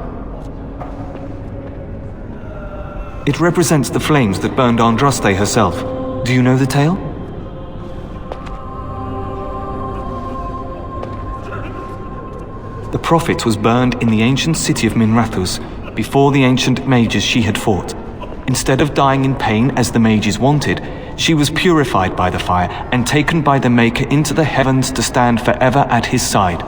Speaker 20: It represents the flames that burned Andraste herself. Do you know the tale? The prophet was burned in the ancient city of Minrathous before the ancient mages she had fought. Instead of dying in pain as the mages wanted, she was purified by the fire and taken by the Maker into the heavens to stand forever at his side.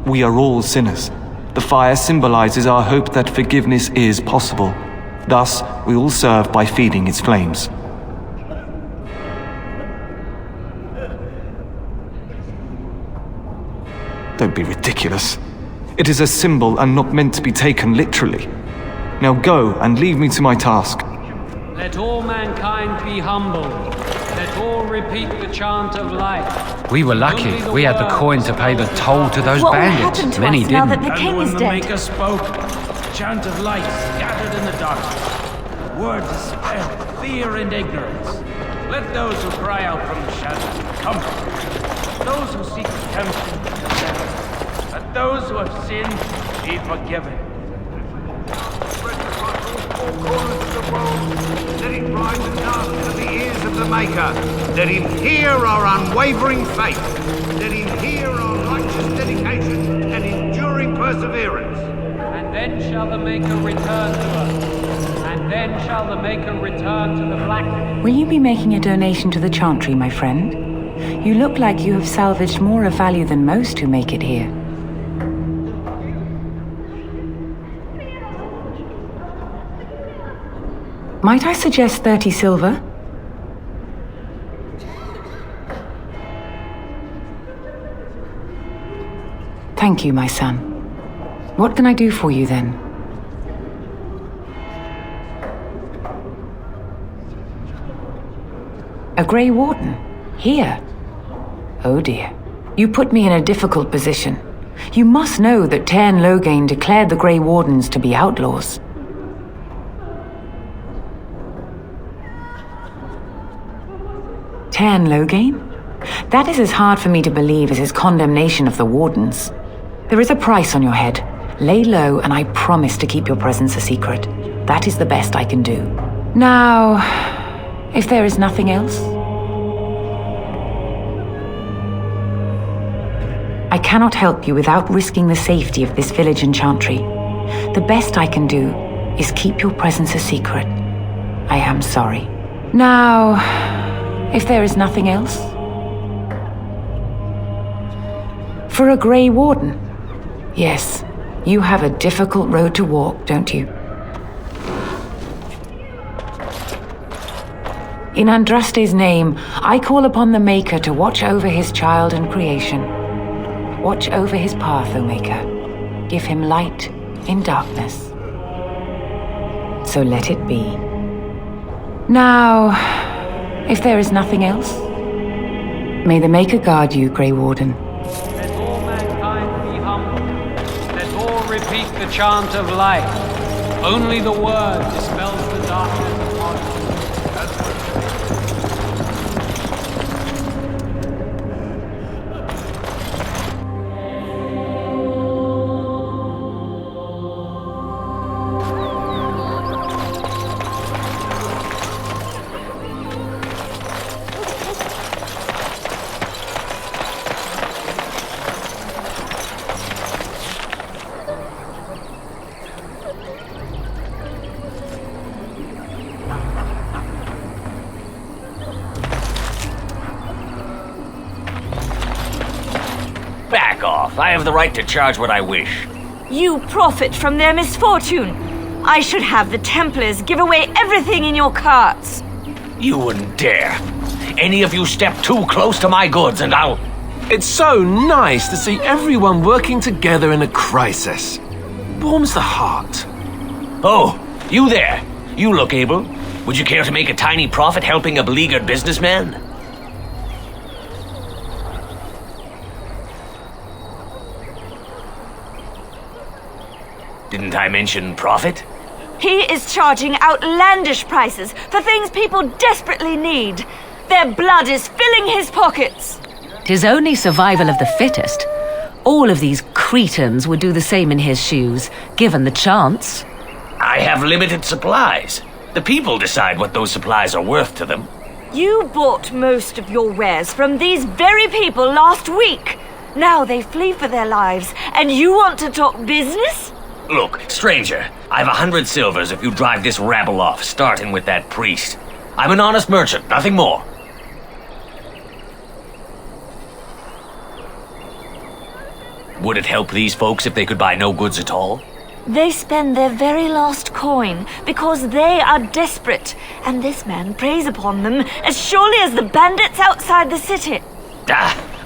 Speaker 20: We are all sinners. The fire symbolizes our hope that forgiveness is possible. Thus, we all serve by feeding its flames. Don't be ridiculous. It is a symbol and not meant to be taken literally. Now go and leave me to my task.
Speaker 15: Let all mankind be humble. Let all repeat the chant of life.
Speaker 16: We were lucky. We had the coin to pay the toll to those bandits. Many didn't.
Speaker 6: Now that the king is dead?
Speaker 15: And when the Maker spoke, the chant of light scattered in the darkness. Words despair, fear, and ignorance. Let those who cry out from the shadows come. Those who seek redemption be delivered. Let those who have sinned be forgiven.
Speaker 18: Let it rise at last to the ears of the Maker. Let him hear our unwavering faith. Let him hear our righteous dedication and enduring perseverance.
Speaker 15: And then shall the Maker return to us. And then shall the Maker return to the Black...
Speaker 21: Will you be making a donation to the Chantry, my friend? You look like you have salvaged more of value than most who make it here. Might I suggest 30 silver? Thank you, my son. What can I do for you then? A Grey Warden? Here? Oh dear. You put me in a difficult position. You must know that Tairn Loghain declared the Grey Wardens to be outlaws. Tairn Loghain? That is as hard for me to believe as his condemnation of the Wardens. There is a price on your head. Lay low, and I promise to keep your presence a secret. That is the best I can do. Now, if there is nothing else... I cannot help you without risking the safety of this village and chantry. The best I can do is keep your presence a secret. I am sorry. Now, if there is nothing else? For a Grey Warden? Yes, you have a difficult road to walk, don't you? In Andraste's name, I call upon the Maker to watch over his child and creation. Watch over his path, O Maker. Give him light in darkness. So let it be. Now, if there is nothing else, may the Maker guard you, Grey Warden.
Speaker 15: Let all mankind be humble. Let all repeat the chant of life. Only the word dispels the darkness upon us.
Speaker 1: Back off. I have the right to charge what I wish.
Speaker 22: You profit from their misfortune. I should have the Templars give away everything in your carts.
Speaker 1: You wouldn't dare. Any of you step too close to my goods and I'll...
Speaker 2: It's so nice to see everyone working together in a crisis. Warms the heart.
Speaker 1: Oh, you there. You look able. Would you care to make a tiny profit helping a beleaguered businessman? Didn't I mention profit?
Speaker 22: He is charging outlandish prices for things people desperately need. Their blood is filling his pockets.
Speaker 3: 'Tis only survival of the fittest. All of these cretins would do the same in his shoes, given the chance.
Speaker 1: I have limited supplies. The people decide what those supplies are worth to them.
Speaker 22: You bought most of your wares from these very people last week. Now they flee for their lives, and you want to talk business?
Speaker 1: Look, stranger, I've 100 silvers if you drive this rabble off, starting with that priest. I'm an honest merchant, nothing more. Would it help these folks if they could buy no goods at all?
Speaker 22: They spend their very last coin because they are desperate, and this man preys upon them as surely as the bandits outside the city.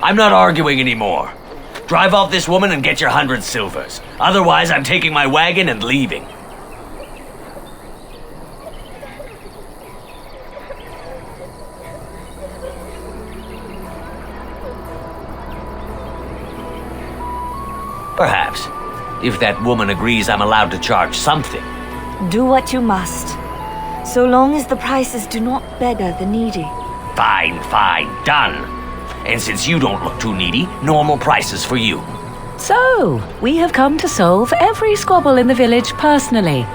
Speaker 1: I'm not arguing anymore. Drive off this woman and get your 100 silvers. Otherwise, I'm taking my wagon and leaving. Perhaps. If that woman agrees I'm allowed to charge something.
Speaker 22: Do what you must, so long as the prices do not beggar the needy.
Speaker 1: Fine, done. And since you don't look too needy, normal prices for you.
Speaker 3: So, we have come to solve every squabble in the village personally.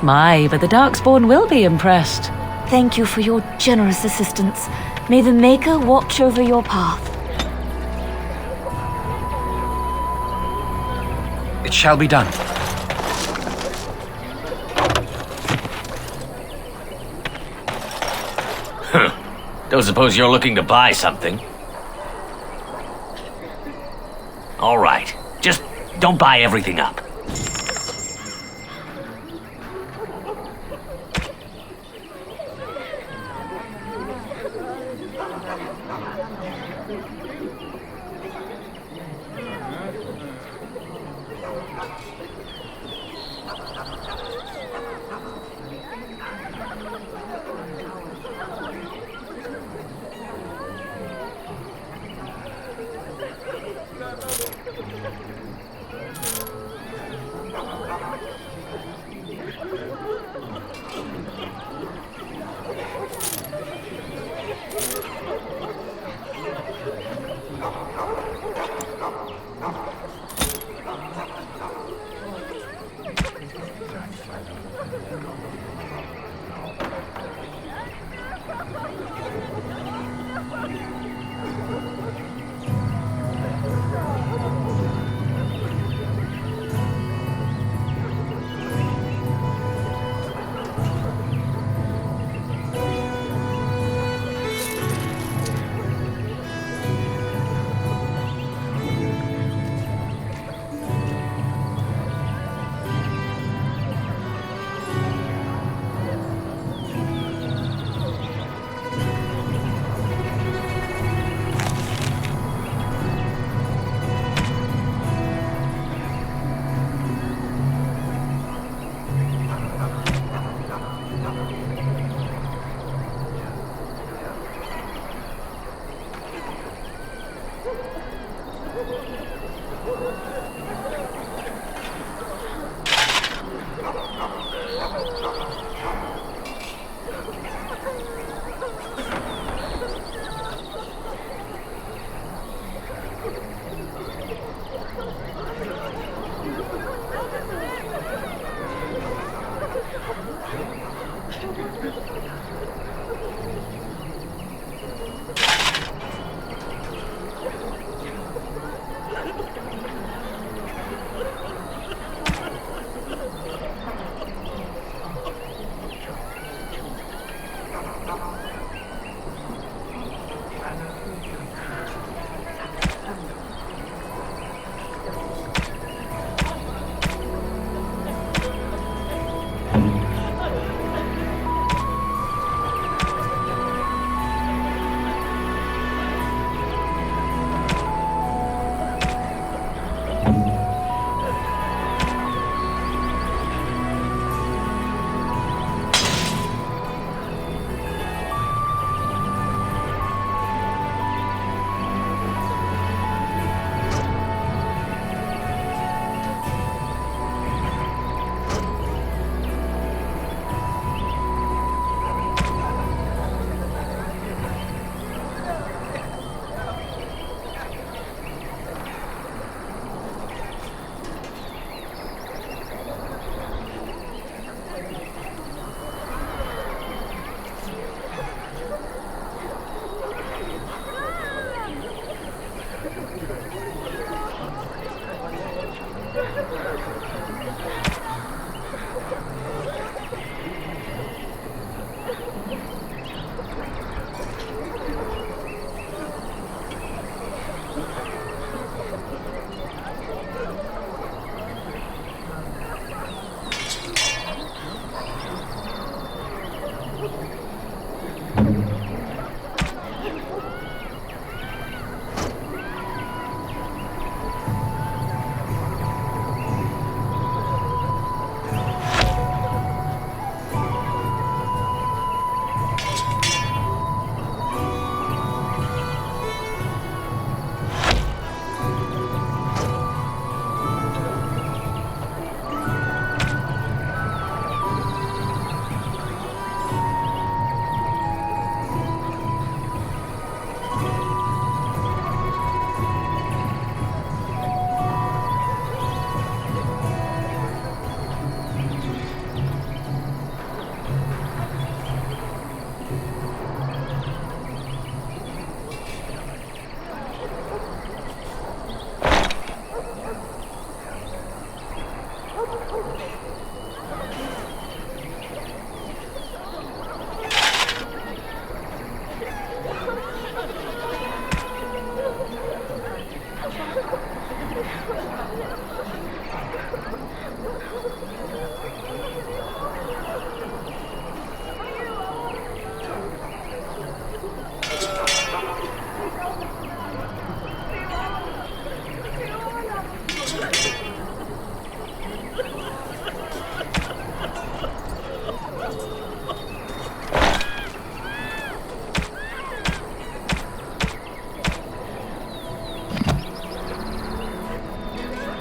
Speaker 3: My, but the Darkspawn will be impressed.
Speaker 22: Thank you for your generous assistance. May the Maker watch over your path.
Speaker 2: It shall be done.
Speaker 1: Don't suppose you're looking to buy something? All right. Just don't buy everything up.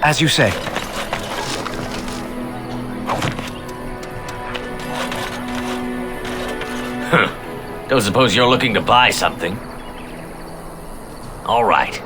Speaker 8: As you say.
Speaker 1: Don't suppose you're looking to buy something? All right.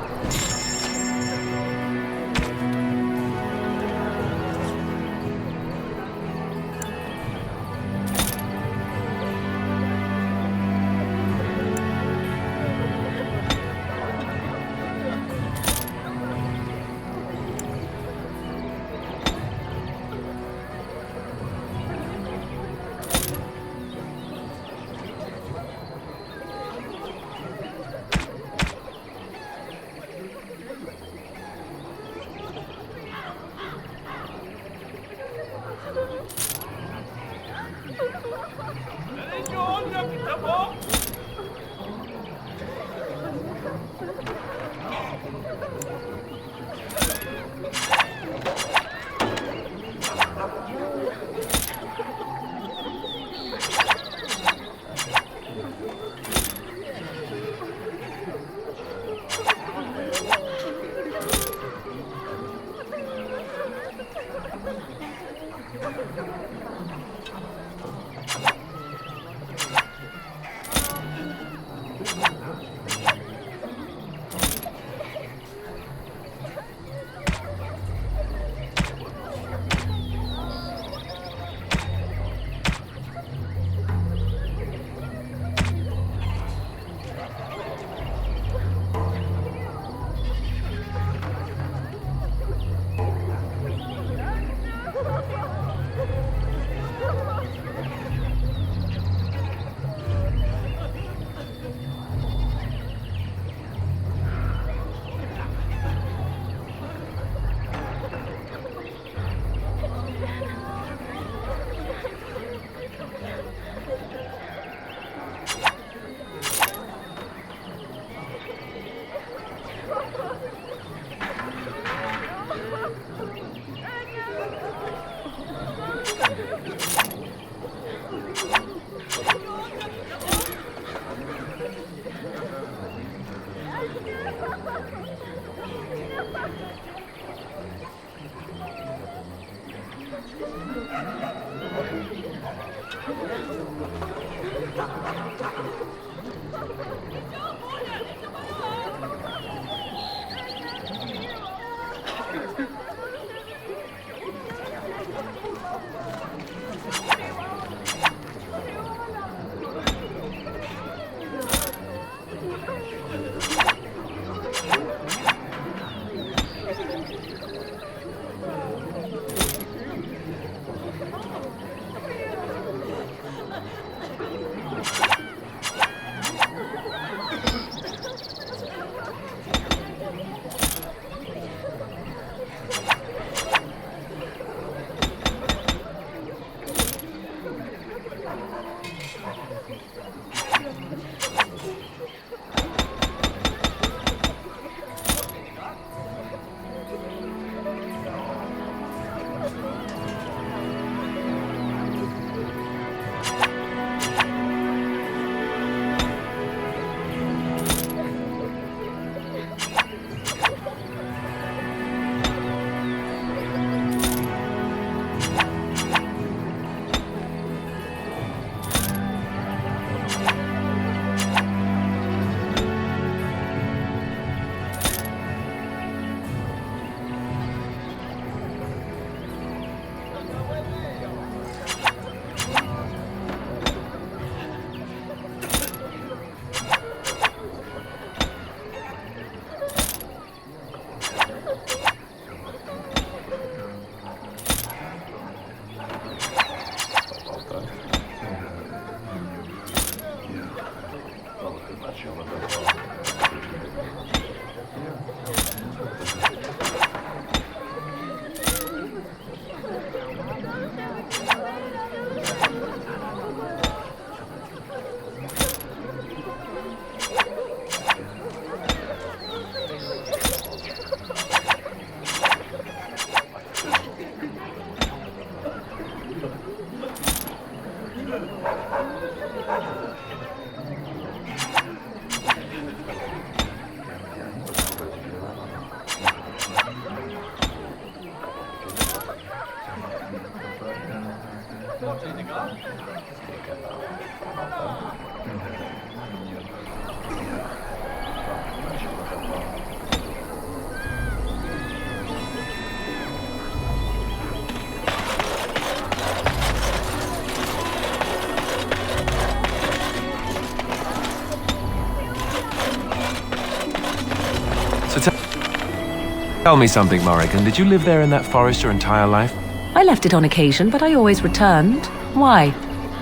Speaker 2: Tell me something, Morrigan. Did you live there in that forest your entire life?
Speaker 3: I left it on occasion, but I always returned. Why?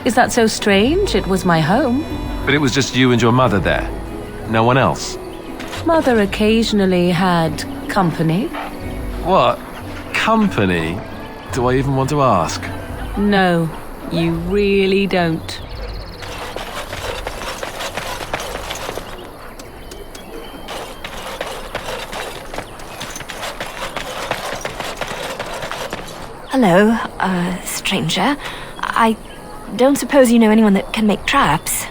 Speaker 3: Is that so strange? It was my home.
Speaker 2: But it was just you and your mother there. No one else.
Speaker 3: Mother occasionally had company.
Speaker 2: What? Company? Do I even want to ask?
Speaker 3: No, you really don't.
Speaker 8: Hello, stranger. I don't suppose you know anyone that can make traps?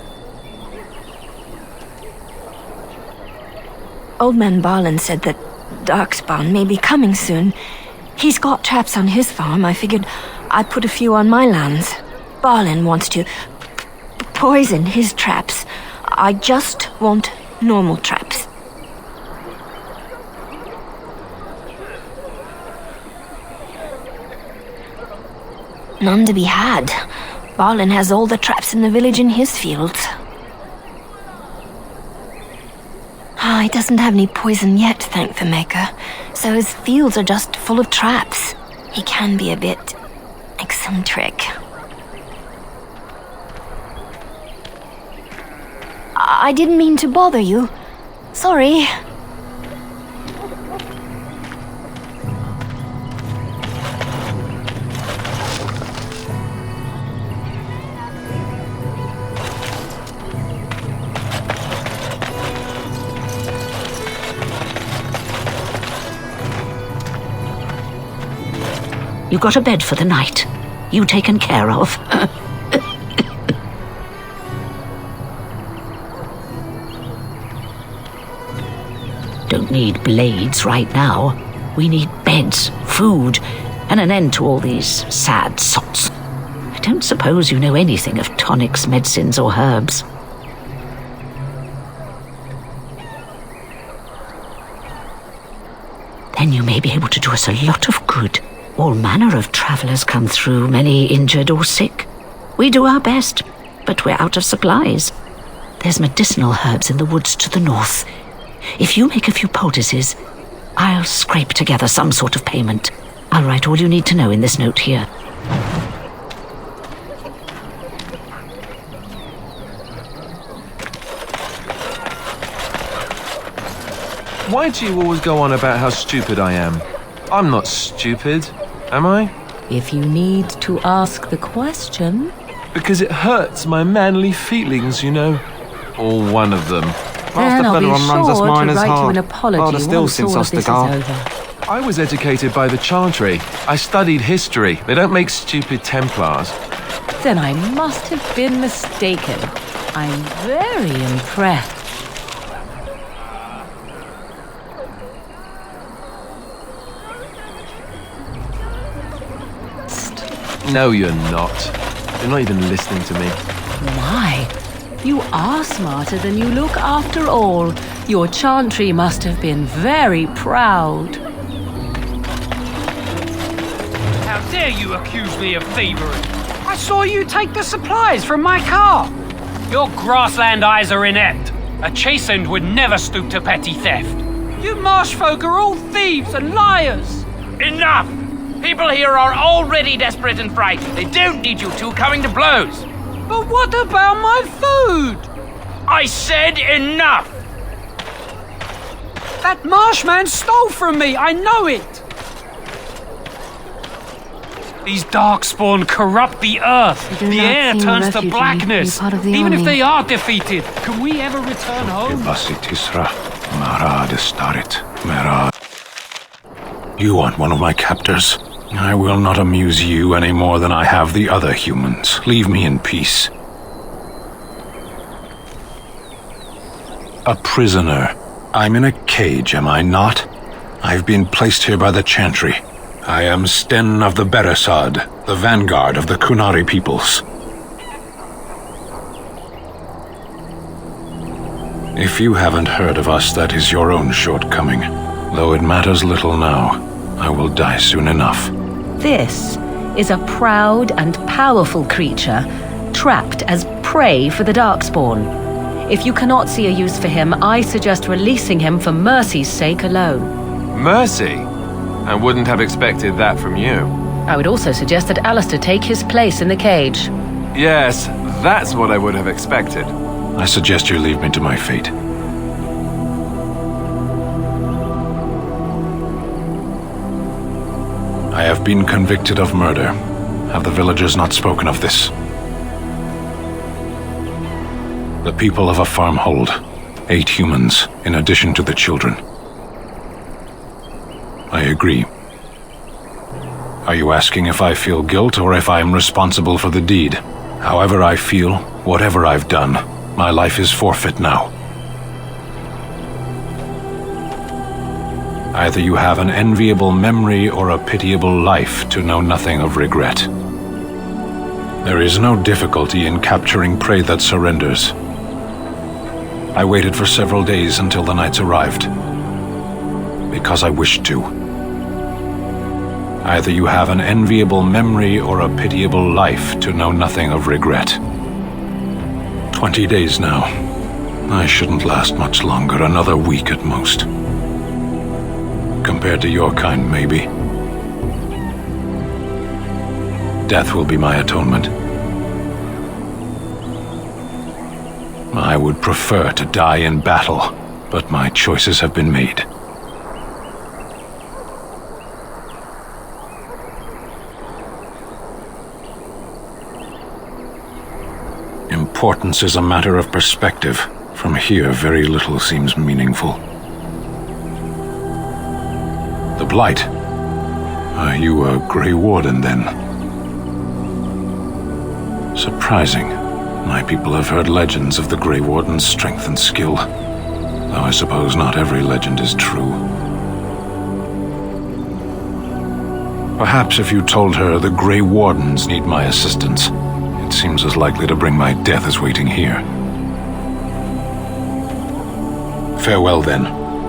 Speaker 8: Old man Barlin said that Darkspawn may be coming soon. He's got traps on his farm. I figured I'd put a few on my lands. Barlin wants to poison his traps. I just want normal traps. None to be had. Barlin has all the traps in the village in his fields. He doesn't have any poison yet, thank the Maker, so his fields are just full of traps. He can be a bit eccentric. I didn't mean to bother you. Sorry.
Speaker 10: You got a bed for the night. You taken care of. Don't need blades right now. We need beds, food, and an end to all these sad sots. don't suppose you know anything of tonics, medicines, or herbs. Then you may be able to do us a lot of good. All manner of travellers come through, many injured or sick. We do our best, but we're out of supplies. There's medicinal herbs in the woods to the north. If you make a few poultices, I'll scrape together some sort of payment. I'll write all you need to know in this note here.
Speaker 11: Why do you always go on about how stupid I am? I'm not stupid, am I?
Speaker 3: If you need to ask the question...
Speaker 11: Because it hurts my manly feelings, you know. Or one of them.
Speaker 3: Then I'll be
Speaker 20: runs us
Speaker 3: sure to
Speaker 20: miners
Speaker 3: write you
Speaker 20: hard.
Speaker 3: an apology
Speaker 20: Harder still
Speaker 3: once
Speaker 20: since
Speaker 3: all of this is
Speaker 20: Ostergar.
Speaker 3: over.
Speaker 11: I was educated by the Chantry. I studied history. They don't make stupid Templars.
Speaker 3: Then I must have been mistaken. I'm very impressed.
Speaker 11: No, you're not. You're not even listening to me.
Speaker 3: My, you are smarter than you look after all. Your Chantry must have been very proud.
Speaker 15: How dare you accuse me of thievery? I saw you take the supplies from my car. Your grassland eyes are inept. A chastened would never stoop to petty theft. You marsh folk are all thieves and liars.
Speaker 7: Enough! People here are already desperate and frightened. They don't need you two coming to blows.
Speaker 15: But what about my food?
Speaker 7: I said enough!
Speaker 15: That marshman stole from me, I know it! These darkspawn corrupt the earth. The air turns to blackness. Even if they are defeated, can we ever return home?
Speaker 13: You want one of my captors? I will not amuse you any more than I have the other humans. Leave me in peace. A prisoner. I'm in a cage, am I not? I've been placed here by the Chantry. I am Sten of the Beresad, the vanguard of the Kunari peoples. If you haven't heard of us, that is your own shortcoming. Though it matters little now, I will die soon enough.
Speaker 3: This is a proud and powerful creature, trapped as prey for the Darkspawn. If you cannot see a use for him, I suggest releasing him for mercy's sake alone.
Speaker 11: Mercy? I wouldn't have expected that from you.
Speaker 3: I would also suggest that Alistair take his place in the cage.
Speaker 11: Yes, that's what I would have expected.
Speaker 13: I suggest you leave me to my fate. I have been convicted of murder. Have the villagers not spoken of this? The people of a farmhold. 8 humans, in addition to the children. I agree. Are you asking if I feel guilt or if I am responsible for the deed? However I feel, whatever I've done, my life is forfeit now. Either you have an enviable memory or a pitiable life to know nothing of regret. There is no difficulty in capturing prey that surrenders. I waited for several days until the knights arrived. Because I wished to. Either you have an enviable memory or a pitiable life to know nothing of regret. 20 days now. I shouldn't last much longer, another week at most. Compared to your kind, maybe. Death will be my atonement. I would prefer to die in battle, but my choices have been made. Importance is a matter of perspective. From here, very little seems meaningful. The Blight. Are you a Grey Warden, then? Surprising. My people have heard legends of the Grey Warden's strength and skill. Though I suppose not every legend is true. Perhaps if you told her the Grey Wardens need my assistance, it seems as likely to bring my death as waiting here. Farewell, then.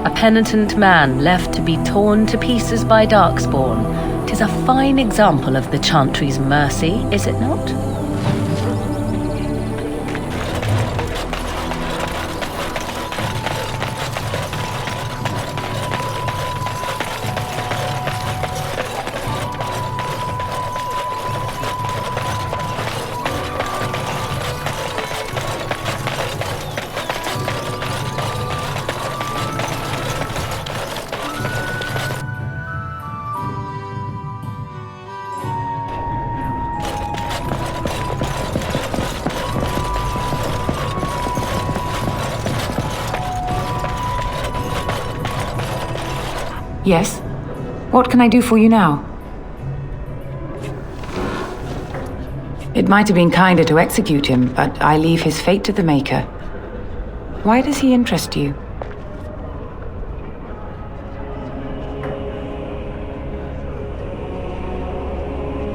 Speaker 3: A penitent man left to be torn to pieces by Darkspawn. 'Tis a fine example of the Chantry's mercy, is it not?
Speaker 21: Yes? What can I do for you now? It might have been kinder to execute him, but I leave his fate to the Maker. Why does he interest you?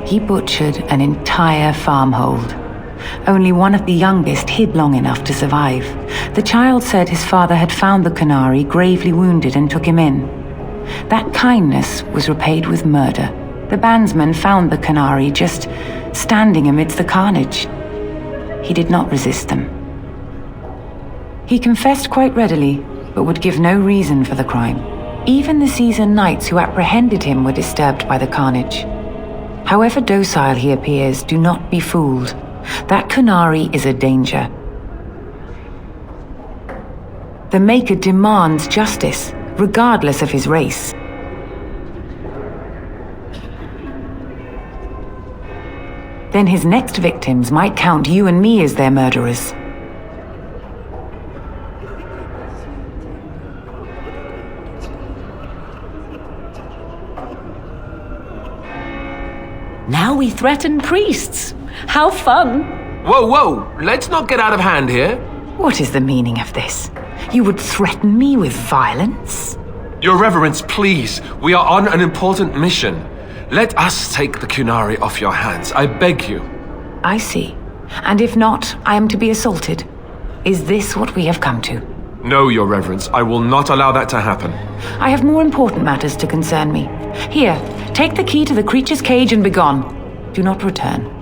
Speaker 21: He butchered an entire farmhold. Only one of the youngest hid long enough to survive. The child said his father had found the Canary gravely wounded and took him in. That kindness was repaid with murder. The bandsman found the Canary just standing amidst the carnage. He did not resist them. He confessed quite readily, but would give no reason for the crime. Even the seasoned knights who apprehended him were disturbed by the carnage. However docile he appears, do not be fooled. That Canary is a danger. The Maker demands justice, regardless of his race. Then his next victims might count you and me as their murderers.
Speaker 3: Now we threaten priests. How fun!
Speaker 2: Whoa, whoa! Let's not get out of hand here.
Speaker 21: What is the meaning of this? You would threaten me with violence?
Speaker 2: Your Reverence, please. We are on an important mission. Let us take the Kunari off your hands. I beg you.
Speaker 21: I see. And if not, I am to be assaulted. Is this what we have come to?
Speaker 2: No, Your Reverence. I will not allow that to happen.
Speaker 21: I have more important matters to concern me. Here, take the key to the creature's cage and begone. Do not return.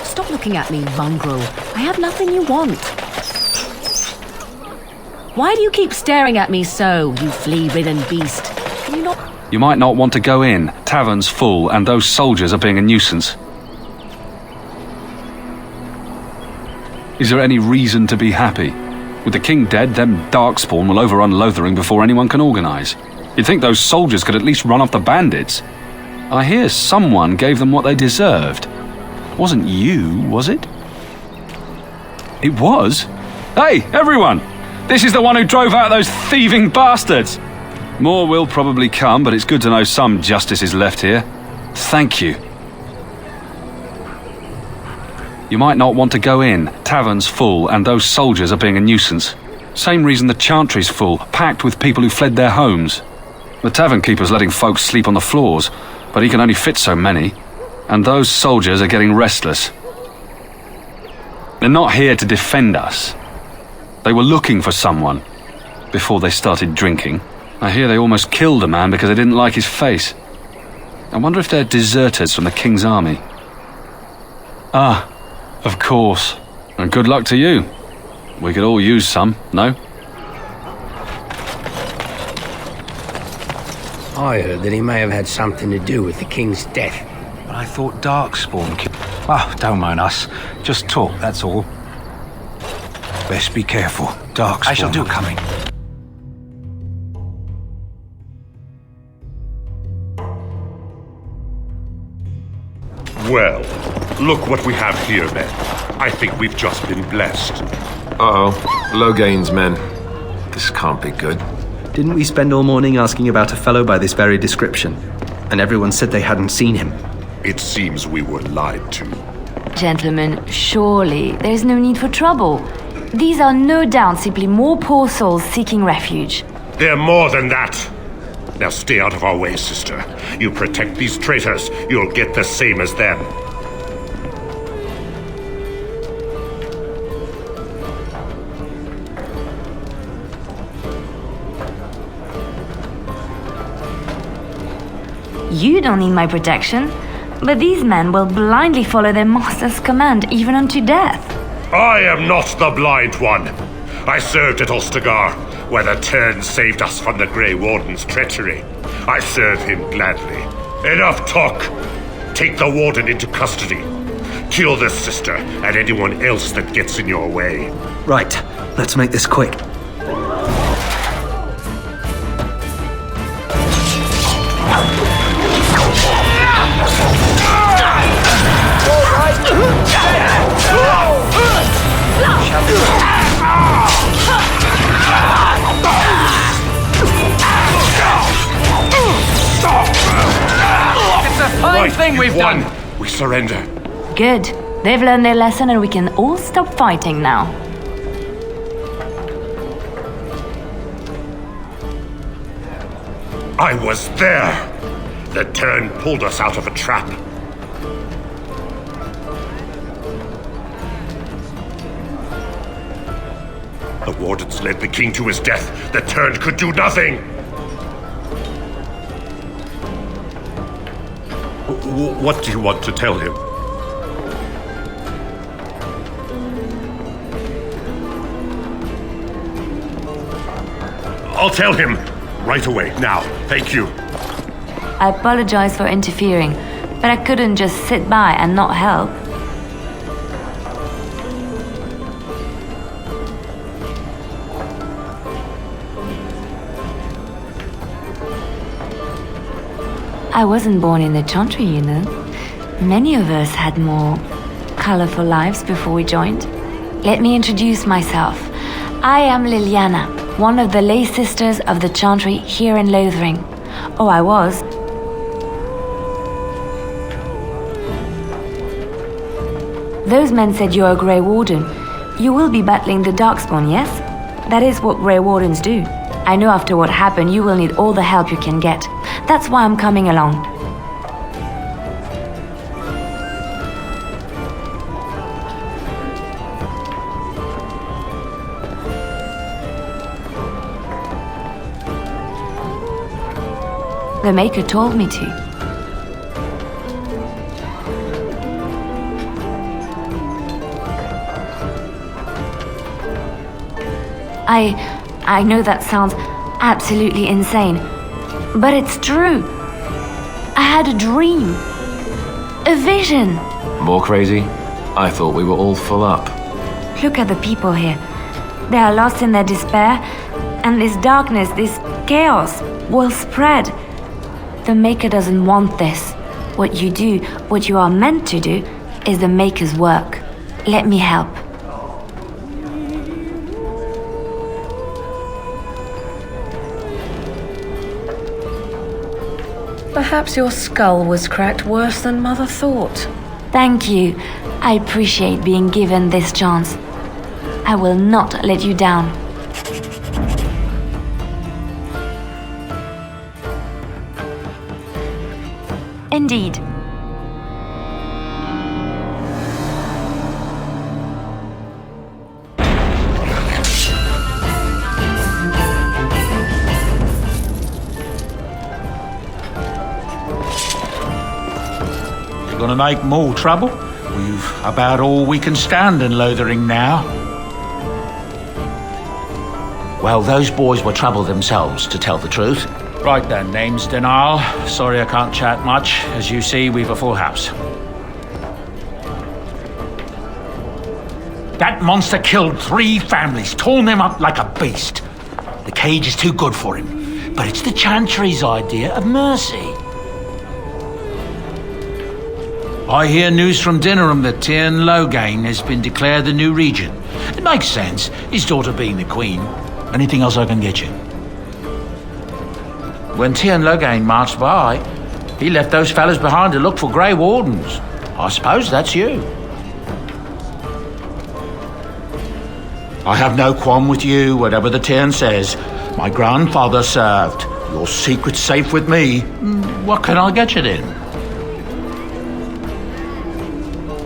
Speaker 3: Stop looking at me, mongrel. I have nothing you want. Why do you keep staring at me so, you flea-ridden beast? Can you not...
Speaker 19: You might not want to go in. Tavern's full, and those soldiers are being a nuisance. Is there any reason to be happy? With the king dead, them Darkspawn will overrun Lothering before anyone can organise. You'd think those soldiers could at least run off the bandits. I hear someone gave them what they deserved. Wasn't you, was it? It was? Hey, everyone! This is the one who drove out those thieving bastards! More will probably come, but it's good to know some justice is left here. Thank you. You might not want to go in. Tavern's full, and those soldiers are being a nuisance. Same reason the Chantry's full, packed with people who fled their homes. The tavern keeper's letting folks sleep on the floors, but he can only fit so many. And those soldiers are getting restless. They're not here to defend us. They were looking for someone before they started drinking. I hear they almost killed a man because they didn't like his face. I wonder if they're deserters from the king's army. Ah, of course. And good luck to you. We could all use some, no?
Speaker 12: I heard that he may have had something to do with the king's death.
Speaker 14: But I thought Darkspawn killed... Oh, don't mind us. Just talk, that's all. Best be careful. Darkspawn
Speaker 15: I shall do
Speaker 14: are coming.
Speaker 4: Well, look what we have here, men. I think we've just been blessed.
Speaker 2: Uh-oh. Loghain's men. This can't be good.
Speaker 5: Didn't we spend all morning asking about a fellow by this very description? And everyone said they hadn't seen him.
Speaker 4: It seems we were lied to.
Speaker 22: Gentlemen, surely there's no need for trouble. These are no doubt simply more poor souls seeking refuge.
Speaker 4: They're more than that. Now stay out of our way, sister. You protect these traitors, you'll get the same as them.
Speaker 22: You don't need my protection, but these men will blindly follow their master's command even unto death.
Speaker 4: I am not the blind one. I served at Ostagar, where the Tern saved us from the Grey Warden's treachery. I serve him gladly. Enough talk! Take the Warden into custody. Kill this sister and anyone else that gets in your way.
Speaker 5: Right, let's make this quick.
Speaker 15: It's a fine thing we've done.
Speaker 4: We surrender.
Speaker 22: Good. They've learned their lesson and we can all stop fighting now.
Speaker 4: I was there. The Tern pulled us out of a trap. The Wardens led the king to his death. The Tern could do nothing. What do you want to tell him? I'll tell him right away, now. Thank you.
Speaker 22: I apologize for interfering, but I couldn't just sit by and not help. I wasn't born in the Chantry, you know. Many of us had more colorful lives before we joined. Let me introduce myself. I am Liliana, one of the lay sisters of the Chantry here in Lothering. Oh, I was. Those men said you're a Grey Warden. You will be battling the Darkspawn, yes? That is what Grey Wardens do. I know after what happened you will need all the help you can get. That's why I'm coming along. The Maker told me to. I know that sounds absolutely insane, but it's true. I had a dream. A vision.
Speaker 2: More crazy? I thought we were all full up.
Speaker 22: Look at the people here. They are lost in their despair, and this darkness, this chaos, will spread. The Maker doesn't want this. What you do, what you are meant to do, is the Maker's work. Let me help.
Speaker 3: Perhaps your skull was cracked worse than Mother thought.
Speaker 22: Thank you. I appreciate being given this chance. I will not let you down. Indeed.
Speaker 23: You're gonna make more trouble? We've about all we can stand in Lothering now.
Speaker 24: Well, those boys were trouble themselves, to tell the truth.
Speaker 23: Right then, name's Denal. Sorry I can't chat much. As you see, we've a full house. That monster killed 3 families, torn them up like a beast. The cage is too good for him, but it's the Chantry's idea of mercy. I hear news from Dinnerham that Tyrn Loghain has been declared the new regent. It makes sense, his daughter being the queen. Anything else I can get you? When Tyrn Loghain marched by, he left those fellas behind to look for Grey Wardens. I suppose that's you. I have no qualm with you, whatever the Tyrn says. My grandfather served. Your secret's safe with me. What can I get you then?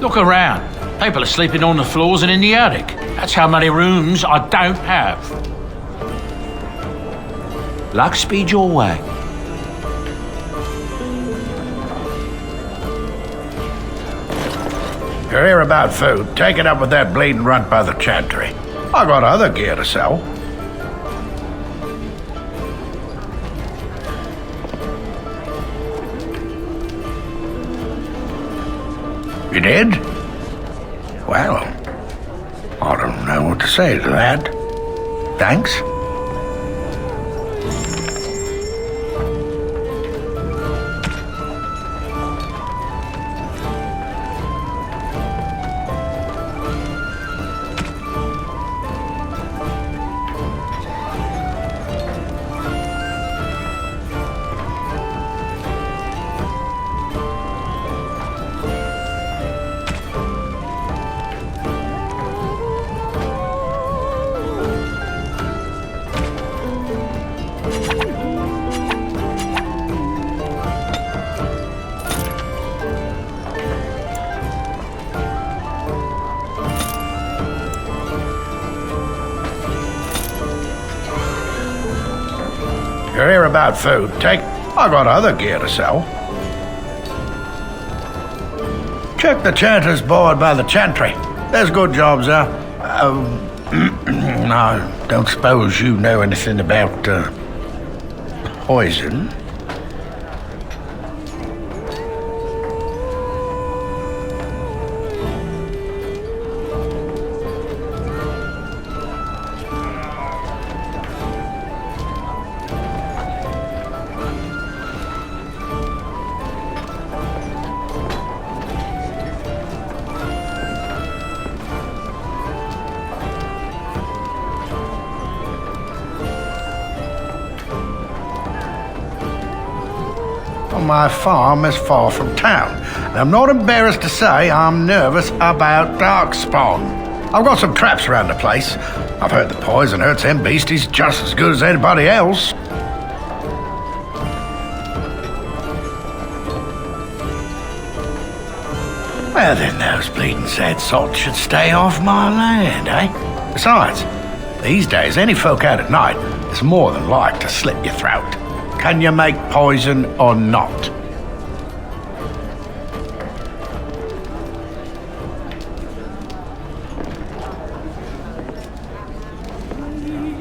Speaker 23: Look around. People are sleeping on the floors and in the attic. That's how many rooms I don't have. Luck speed your way.
Speaker 18: You're here about food. Take it up with that bleeding runt by the Chantry. I got other gear to sell. You did? Well, I don't know what to say to that. Thanks. You're here about food. I got other gear to sell. Check the Chanter's board by the Chantry. There's good jobs there. I don't suppose you know anything about poison. My farm is far from town, and I'm not embarrassed to say I'm nervous about Darkspawn. I've got some traps around the place. I've heard the poison hurts them beasties just as good as anybody else. Well, then those bleeding sad sots should stay off my land, eh? Besides, these days, any folk out at night is more than like to slit your throat. Can you make poison or not?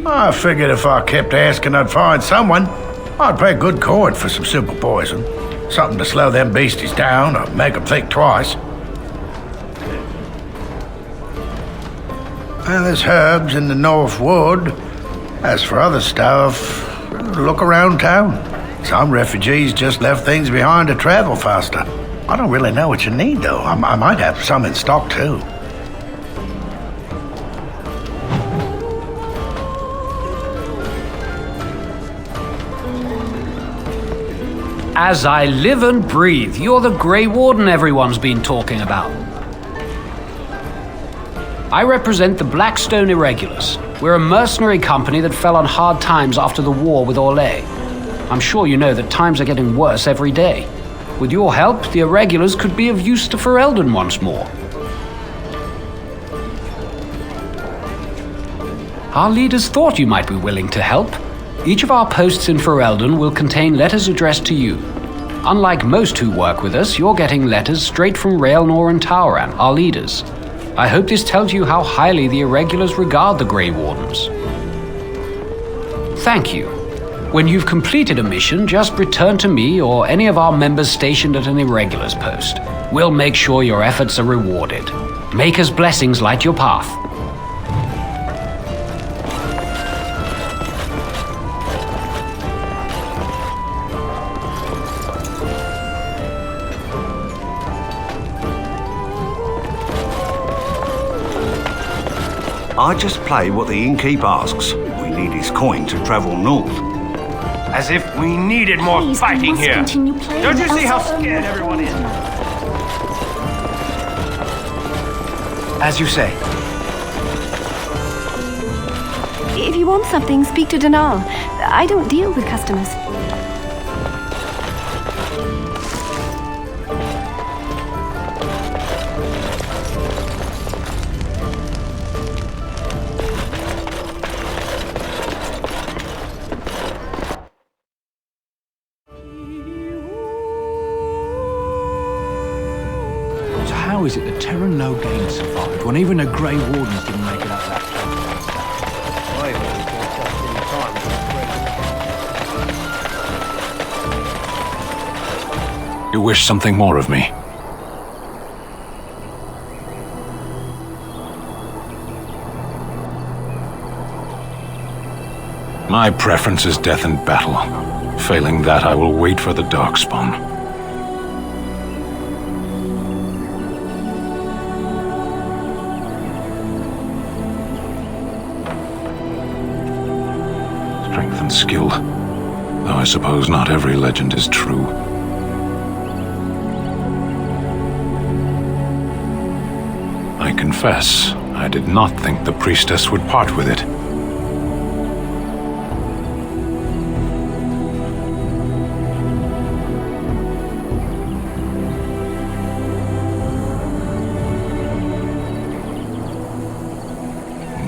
Speaker 18: I figured if I kept asking, I'd find someone. I'd pay good coin for some simple poison. Something to slow them beasties down or make them think twice. Well, there's herbs in the North Wood. As for other stuff, look around town. Some refugees just left things behind to travel faster. I don't really know what you need, though. I might have some in stock, too.
Speaker 15: As I live and breathe, you're the Grey Warden everyone's been talking about. I represent the Blackstone Irregulars. We're a mercenary company that fell on hard times after the war with Orlais. I'm sure you know that times are getting worse every day. With your help, the Irregulars could be of use to Ferelden once more. Our leaders thought you might be willing to help. Each of our posts in Ferelden will contain letters addressed to you. Unlike most who work with us, you're getting letters straight from Raelnor and Tauran, our leaders. I hope this tells you how highly the Irregulars regard the Grey Wardens. Thank you. When you've completed a mission, just return to me or any of our members stationed at an Irregulars post. We'll make sure your efforts are rewarded. Maker's blessings light your path.
Speaker 18: I just play what the innkeep asks. We need his coin to travel north.
Speaker 6: As if we needed more fighting here. Don't you see how scared everyone is? As you say.
Speaker 9: If you want something, speak to Danal. I don't deal with customers.
Speaker 14: How is it that Terran Logain survived when even the Grey Wardens didn't make it out of that
Speaker 13: You wish something more of me? My preference is death in battle. Failing that, I will wait for the Darkspawn. Strength and skill, though I suppose not every legend is true. I confess, I did not think the priestess would part with it.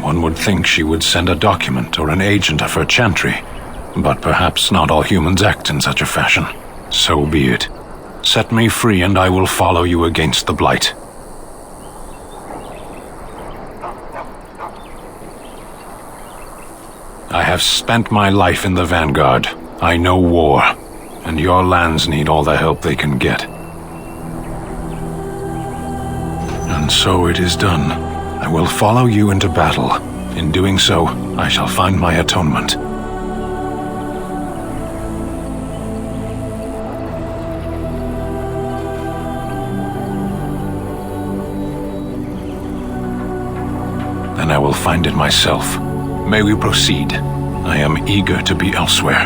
Speaker 13: One would think she would send a document or an agent of her chantry, but perhaps not all humans act in such a fashion. So be it. Set me free and I will follow you against the Blight. I have spent my life in the Vanguard. I know war, and your lands need all the help they can get. And so it is done. I will follow you into battle. In doing so, I shall find my atonement. Then I will find it myself. May we proceed? I am eager to be elsewhere.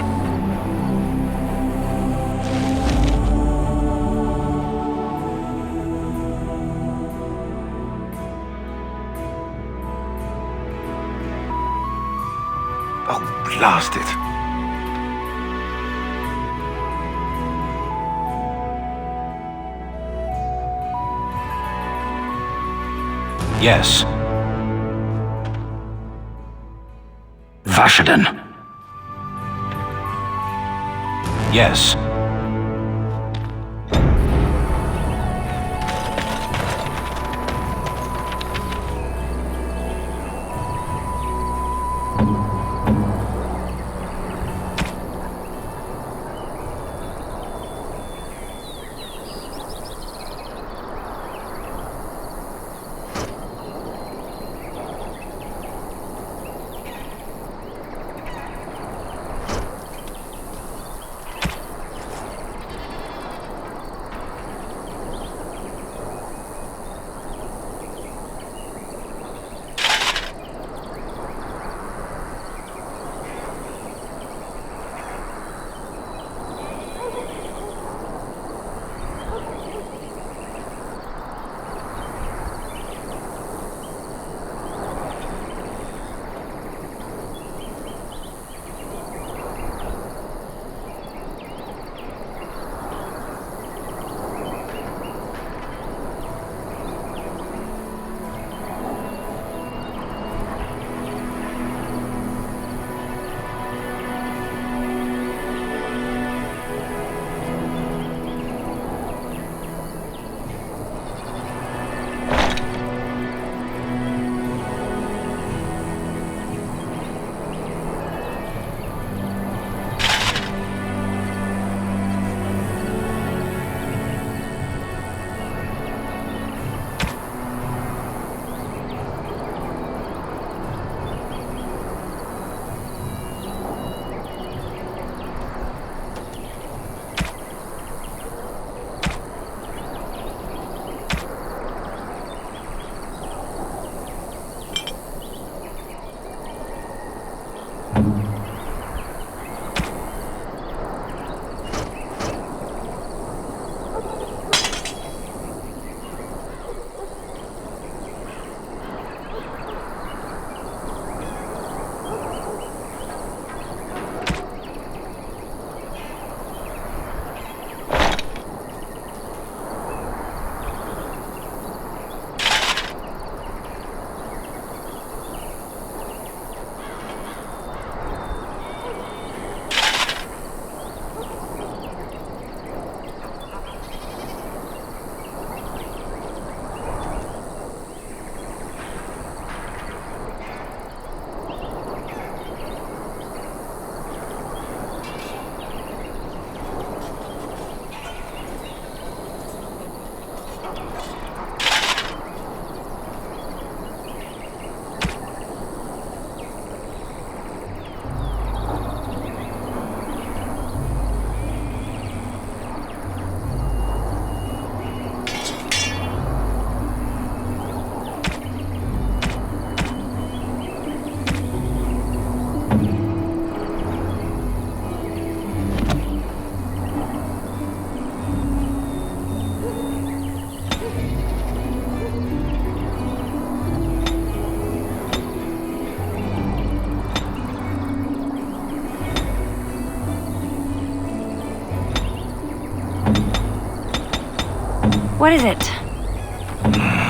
Speaker 18: Oh, blast it.
Speaker 14: Yes.
Speaker 7: Vashaden.
Speaker 14: Yes.
Speaker 22: What is it?